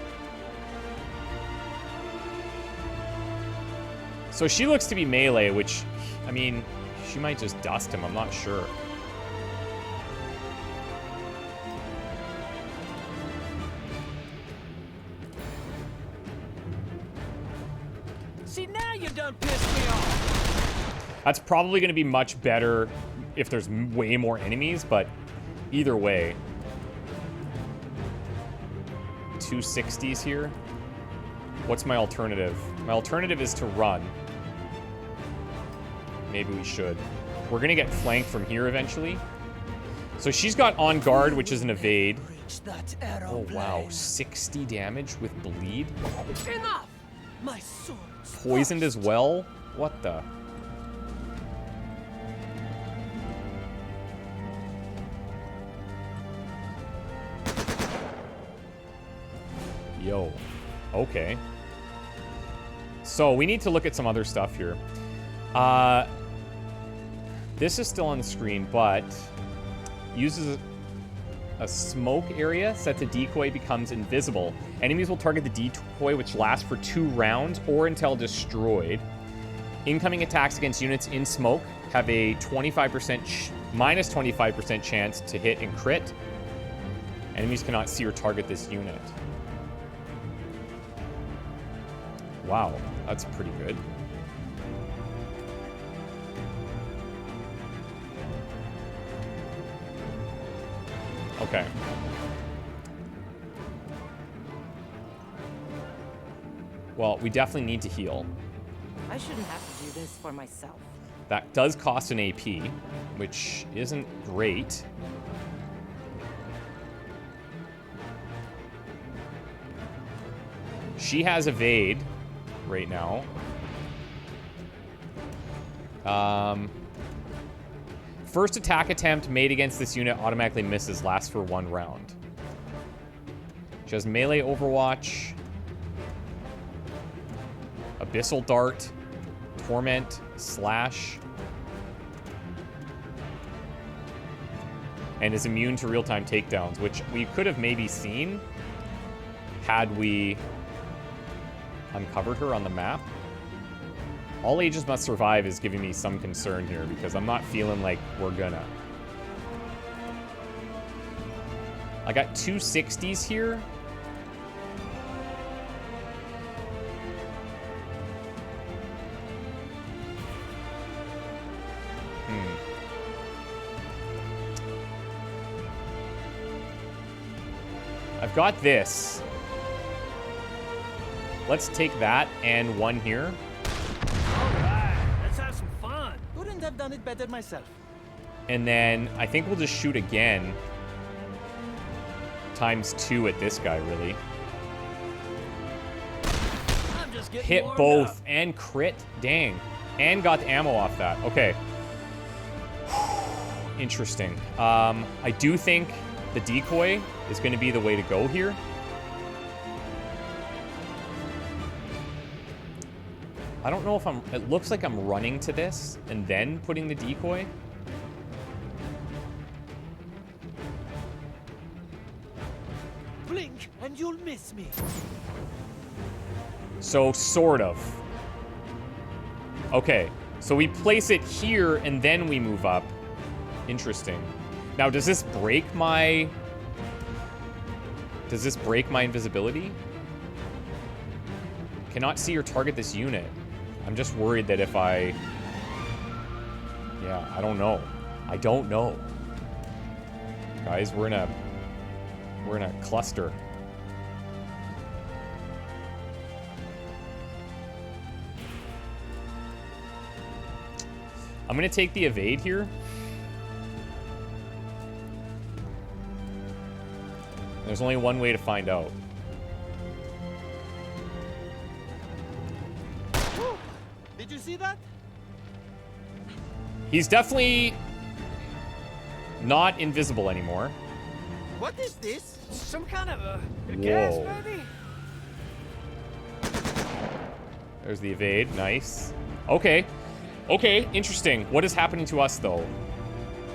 So she looks to be melee, which, I mean, she might just dust him. I'm not sure. See, now you done pissed me off. That's probably going to be much better if there's way more enemies, but either way. 260s here. What's my alternative? My alternative is to run. Maybe we should. We're going to get flanked from here eventually. So she's got on guard, which is an evade. Oh, wow. 60 damage with bleed. Enough! My sword's Poisoned as well? What the? Yo. Okay. So we need to look at some other stuff here. This is still on the screen, but uses a smoke area, sets a decoy, becomes invisible. Enemies will target the decoy, which lasts for 2 rounds or until destroyed. Incoming attacks against units in smoke have a 25% minus 25% chance to hit and crit. Enemies cannot see or target this unit. Wow, that's pretty good. Okay. Well, we definitely need to heal. I shouldn't have to do this for myself. That does cost an AP, which isn't great. She has evade right now. First attack attempt made against this unit automatically misses, lasts for 1 round. She has melee overwatch, abyssal dart, torment, slash, and is immune to real-time takedowns, which we could have maybe seen had we uncovered her on the map. All ages must survive is giving me some concern here because I'm not feeling like we're gonna. I got 2 60s here. I've got this. Let's take that and 1 here. Let's have some fun. Couldn't have done it better myself. And then I think we'll just shoot again. ×2 at this guy, really. I'm just getting Hit warmed both up. and crit. Dang. And got the ammo off that. Okay. Interesting. I do think the decoy is going to be the way to go here. I don't know if I'm... It looks like I'm running to this and then putting the decoy. Blink and you'll miss me. So, sort of. Okay. So we place it here and then we move up. Interesting. Now, does this break my... Does this break my invisibility? Cannot see or target this unit. I'm just worried that if I... Yeah, I don't know. I don't know. Guys, we're in a cluster. I'm gonna take the evade here. There's only one way to find out. Did you see that? He's definitely not invisible anymore. What is this? Some kind of a Whoa. gas, maybe? There's the evade. Nice. Okay. Okay, interesting. What is happening to us, though?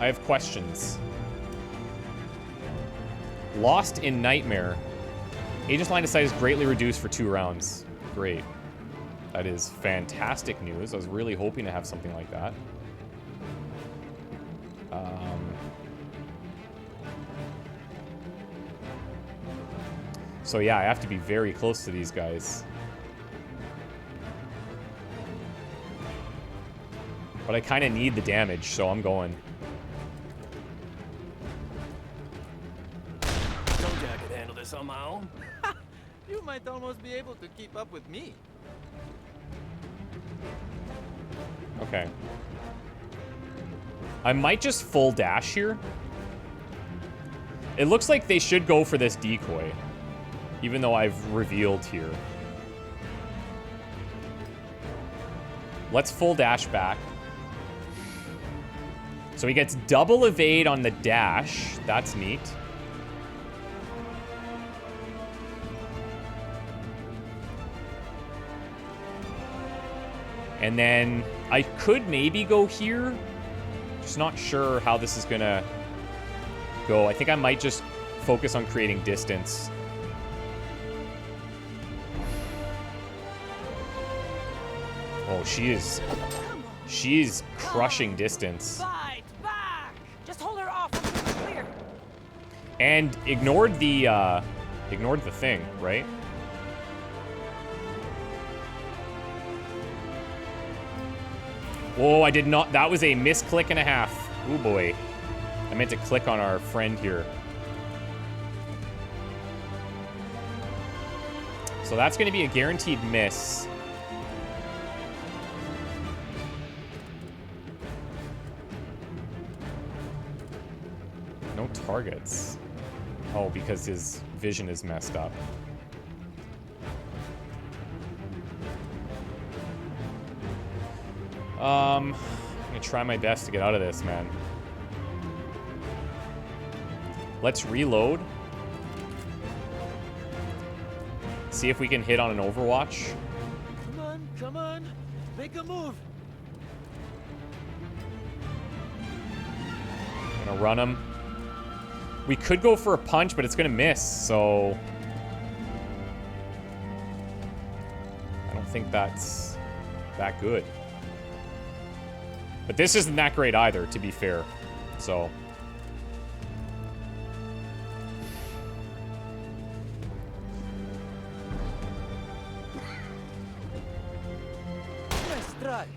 I have questions. Lost in Nightmare. Agent's line of sight is greatly reduced for 2 rounds. Great. That is fantastic news. I was really hoping to have something like that. So yeah, I have to be very close to these guys. But I kind of need the damage, so I'm going. Don't I could handle this on my own. You might almost be able to keep up with me. Okay. I might just full dash here. It looks like they should go for this decoy, even though I've revealed here. Let's full dash back. So he gets double evade on the dash. That's neat. And then I could maybe go here. Just not sure how this is gonna go. I think I might just focus on creating distance. Oh, she's crushing distance. Fight back! Just hold her off until it's clear. And ignored the thing, right? Whoa, I did not. That was a misclick and a half. Oh boy. I meant to click on our friend here. So that's going to be a guaranteed miss. No targets. Oh, because his vision is messed up. I'm gonna try my best to get out of this, man. Let's reload. See if we can hit on an Overwatch. Come on, make a move. Gonna run him. We could go for a punch, but it's gonna miss, so... I don't think that's that good. But this isn't that great either, to be fair. So...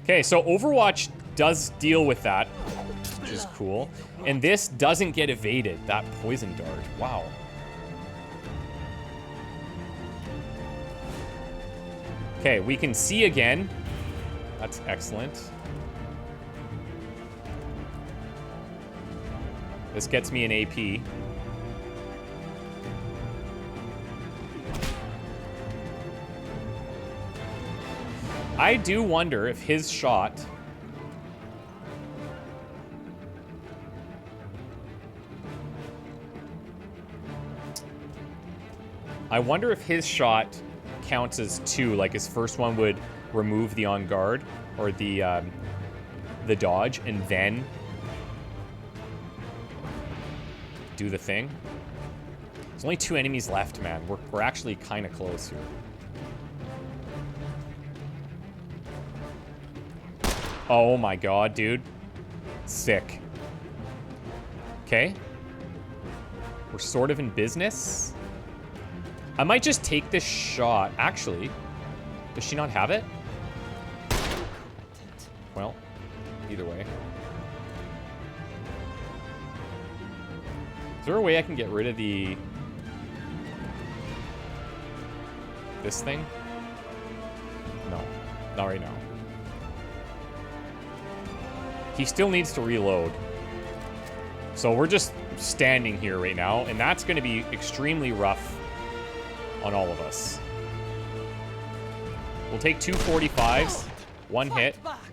Okay, so Overwatch does deal with that, which is cool. And this doesn't get evaded, that poison dart. Wow. Okay, we can see again. That's excellent. This gets me an AP. I do wonder if his shot... I wonder if his shot counts as two, like his first one would remove the on guard or the dodge and then do the thing. There's only 2 enemies left, man. We're actually kind of close here. Oh my god, dude. Sick. Okay. We're sort of in business. I might just take this shot. Actually, does she not have it? Well, either way. Is there a way I can get rid of this thing? No, not right now. He still needs to reload. So we're just standing here right now, and that's going to be extremely rough on all of us. We'll take 2 45s, 1 hit. Fight back!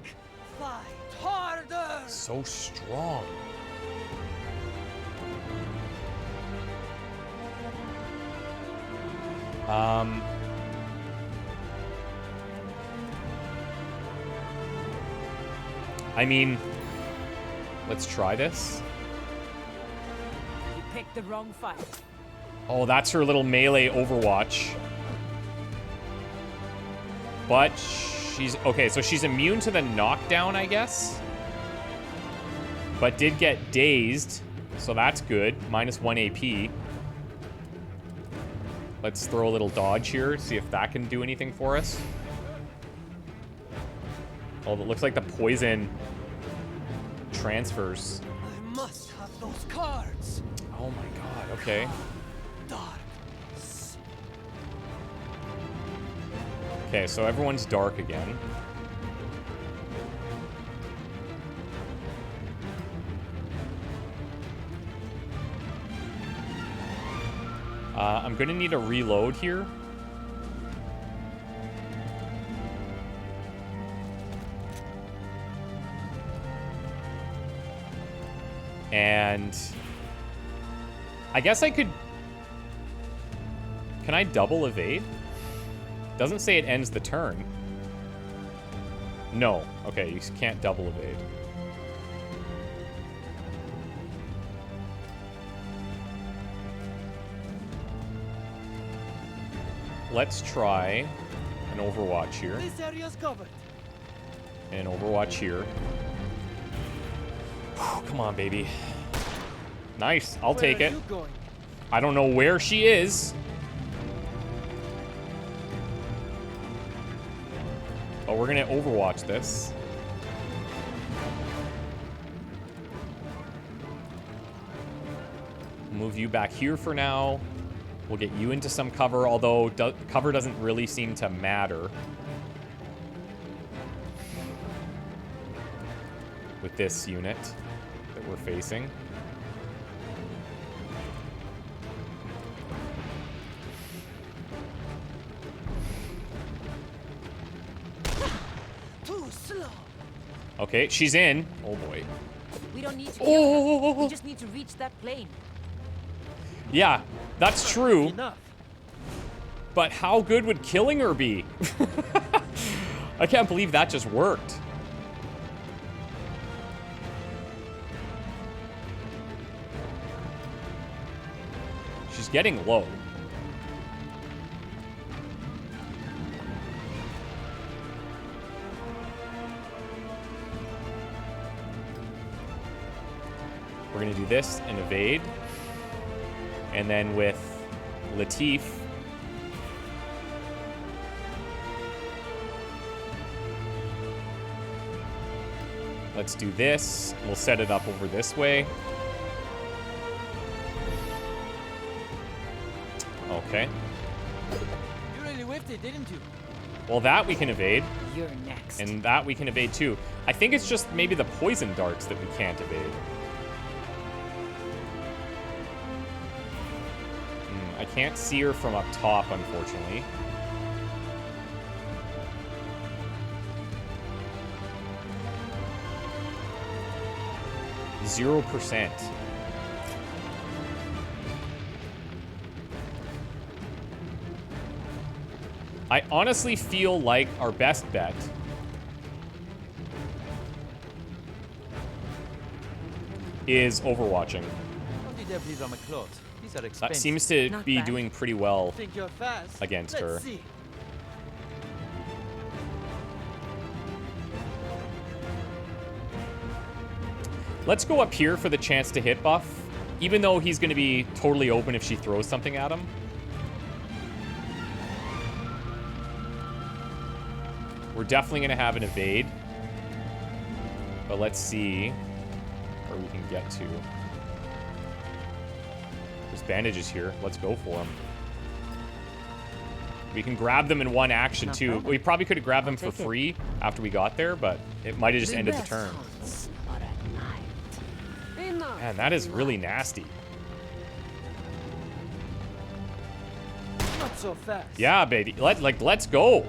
Fight harder! So strong. I mean, let's try this. You picked the wrong fight. Oh, that's her little melee Overwatch. But she's... Okay, so she's immune to the knockdown, I guess. But did get dazed, so that's good. -1 AP. Let's throw a little dodge here, see if that can do anything for us. Oh, it looks like the poison transfers. I must have those cards. Oh my god, okay. Darkness. Okay, so everyone's dark again. I'm gonna need a reload here. And I guess I could... Can I double evade? Doesn't say it ends the turn. No. Okay, you can't double evade. Let's try an Overwatch here. This area's covered. And Overwatch here. Come on, baby. Nice. I'll take it. Where are you going? I don't know where she is. But we're gonna Overwatch this. Move you back here for now. We'll get you into some cover, although cover doesn't really seem to matter with this unit that we're facing. Too slow. Okay, she's in. Oh boy. We don't need to kill her. We just need to reach that plane. Yeah, that's true. Enough. But how good would killing her be? I can't believe that just worked. She's getting low. We're gonna do this and evade. And then with Latif, let's do this. We'll set it up over this way. Okay. You really whiffed it, didn't you? Well, that we can evade, You're next. and that we can evade too. I think it's just maybe the poison darts that we can't evade. I can't see her from up top, unfortunately. %0%. I honestly feel like our best bet is Overwatching. How did I bleed on my clothes? These are expensive. That seems to Not be bad. doing pretty well. Think you're fast? Against Let's her. See. Let's go up here for the chance to hit buff, even though he's going to be totally open if she throws something at him. We're definitely going to have an evade. But let's see where we can get to. There's bandages here. Let's go for them. We can grab them in one action, too. We probably could have grabbed them for free after we got there, but it might have just ended the turn. Enough. Man, that is really nasty. Not so fast. Yeah, baby. Let's go.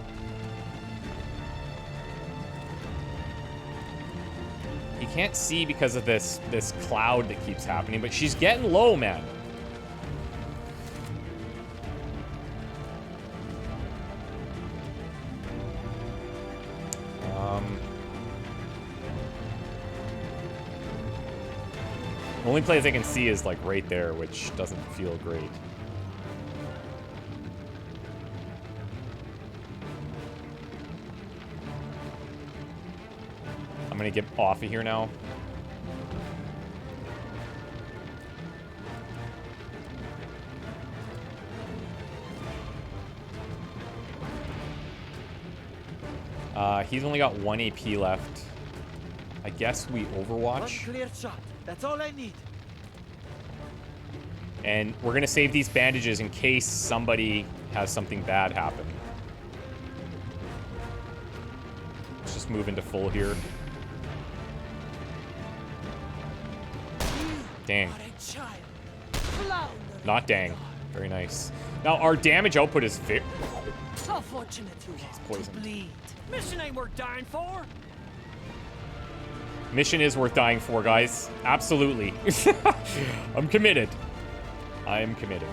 You can't see because of this cloud that keeps happening, but she's getting low, man. The only place I can see is like right there, which doesn't feel great. I'm gonna get off of here now. He's only got 1 AP left. I guess we One Overwatch. clear shot. That's all I need. And we're gonna save these bandages in case somebody has something bad happen. Let's just move into full here. Dang. Not dang. Very nice. Now, our damage output is very... How fortunate you are poisoned. to bleed. Mission ain't worth dying for. Mission is worth dying for, guys. Absolutely. I'm committed. I am committed.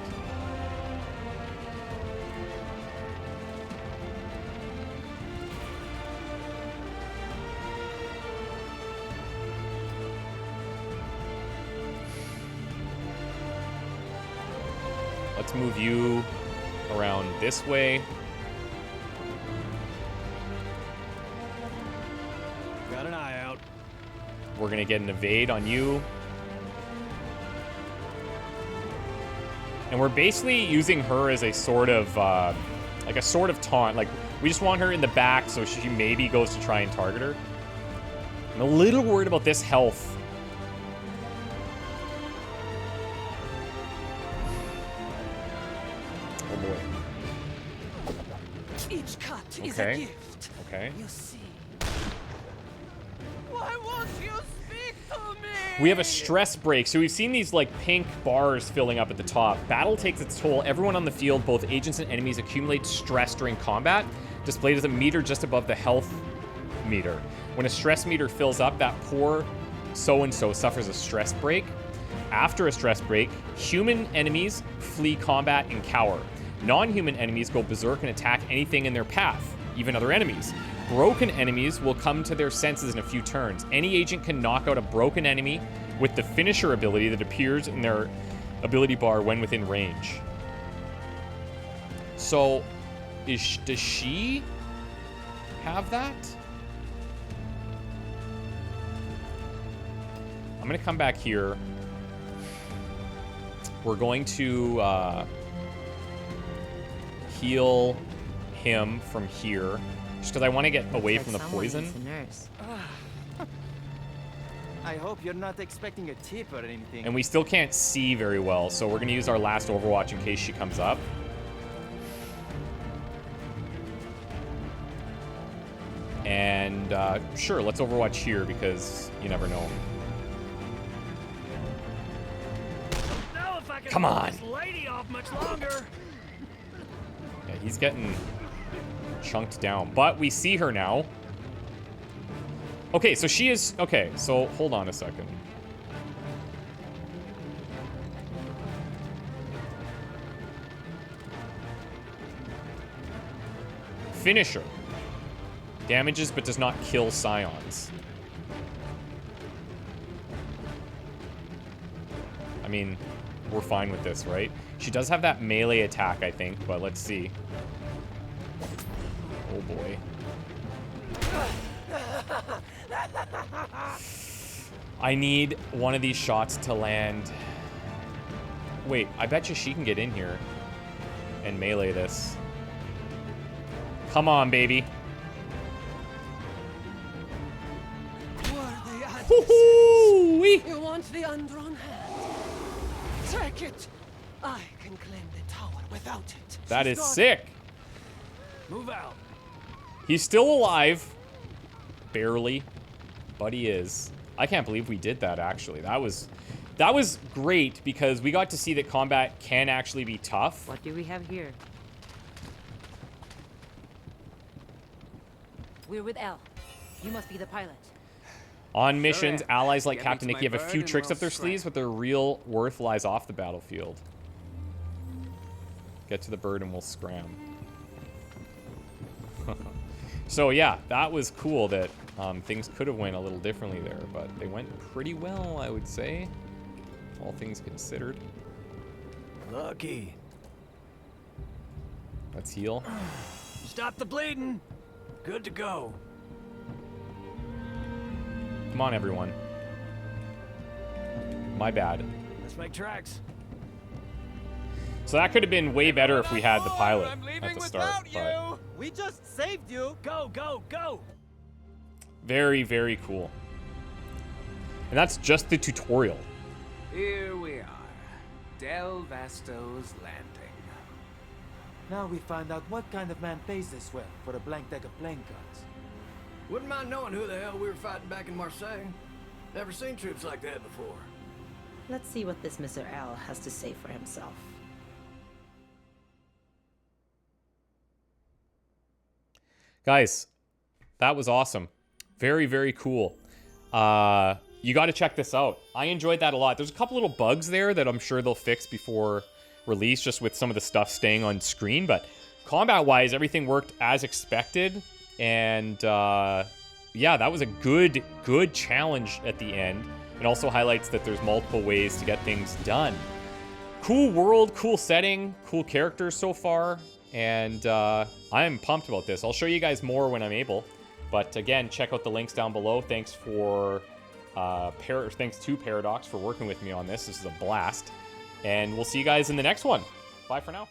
Let's move you around this way. Got an eye out. We're gonna get an evade on you. And we're basically using her as a sort of, like a sort of taunt. Like, we just want her in the back so she maybe goes to try and target her. I'm a little worried about this health. Oh boy. Each cut is Okay. a gift. Okay. You see. Why won't you speak to me? We have a stress break. So we've seen these like pink bars filling up at the top. Battle takes its toll. Everyone on the field, both agents and enemies, accumulate stress during combat, displayed as a meter just above the health meter. When a stress meter fills up, that poor so-and-so suffers a stress break. After a stress break, human enemies flee combat and cower. Non-human enemies go berserk and attack anything in their path, even other enemies. Broken enemies will come to their senses in a few turns. Any agent can knock out a broken enemy with the finisher ability that appears in their ability bar when within range. So, does she have that? I'm gonna come back here. We're going to heal him from here. Just because I want to get away from the poison. I hope you're not expecting a tip or anything. And we still can't see very well, so we're going to use our last Overwatch in case she comes up. And sure, let's Overwatch here because you never know. Come on! This lady off much longer. Yeah, he's getting chunked down, but we see her now. Okay, so she is... Okay, so hold on a second. Finisher. Damages but does not kill scions. I mean, we're fine with this, right? She does have that melee attack, I think, but let's see. Oh boy. I need one of these shots to land. Wait, I bet you she can get in here and melee this. Come on, baby. Woohoo! You want the undrawn hand? Take it. I can claim the tower without it. That is sick. Move out. He's still alive. Barely. But he is. I can't believe we did that, actually. That was great because we got to see that combat can actually be tough. What do we have here? We're with Elle. You must be the pilot. On missions, allies like Get me Captain to Nikki my have a few bird tricks and up their we'll sleeves, but their real worth lies off the battlefield. Get to the bird and we'll scram. So yeah, that was cool that things could have went a little differently there, but they went pretty well, I would say, all things considered. Lucky. Let's heal. Stop the bleeding. Good to go. Come on, everyone. My bad. Let's make tracks. So that could have been way better if we had the pilot at the start, but We just saved you. Go, go, go. very, very cool. And that's just the tutorial. Here we are. Del Vasto's Landing. Now we find out what kind of man pays this well for a blank deck of playing cards. Wouldn't mind knowing who the hell we were fighting back in Marseille. Never seen troops like that before. Let's see what this Mr. L has to say for himself. Guys, that was awesome. Very, very cool. You got to check this out. I enjoyed that a lot. There's a couple little bugs there that I'm sure they'll fix before release, just with some of the stuff staying on screen. But combat-wise, everything worked as expected. And yeah, that was a good challenge at the end. It also highlights that there's multiple ways to get things done. Cool world, cool setting, cool characters so far, and I'm pumped about this. I'll show you guys more when I'm able, but again, check out the links down below. Thanks to Paradox for working with me on this. This is a blast, and we'll see you guys in the next one. Bye for now.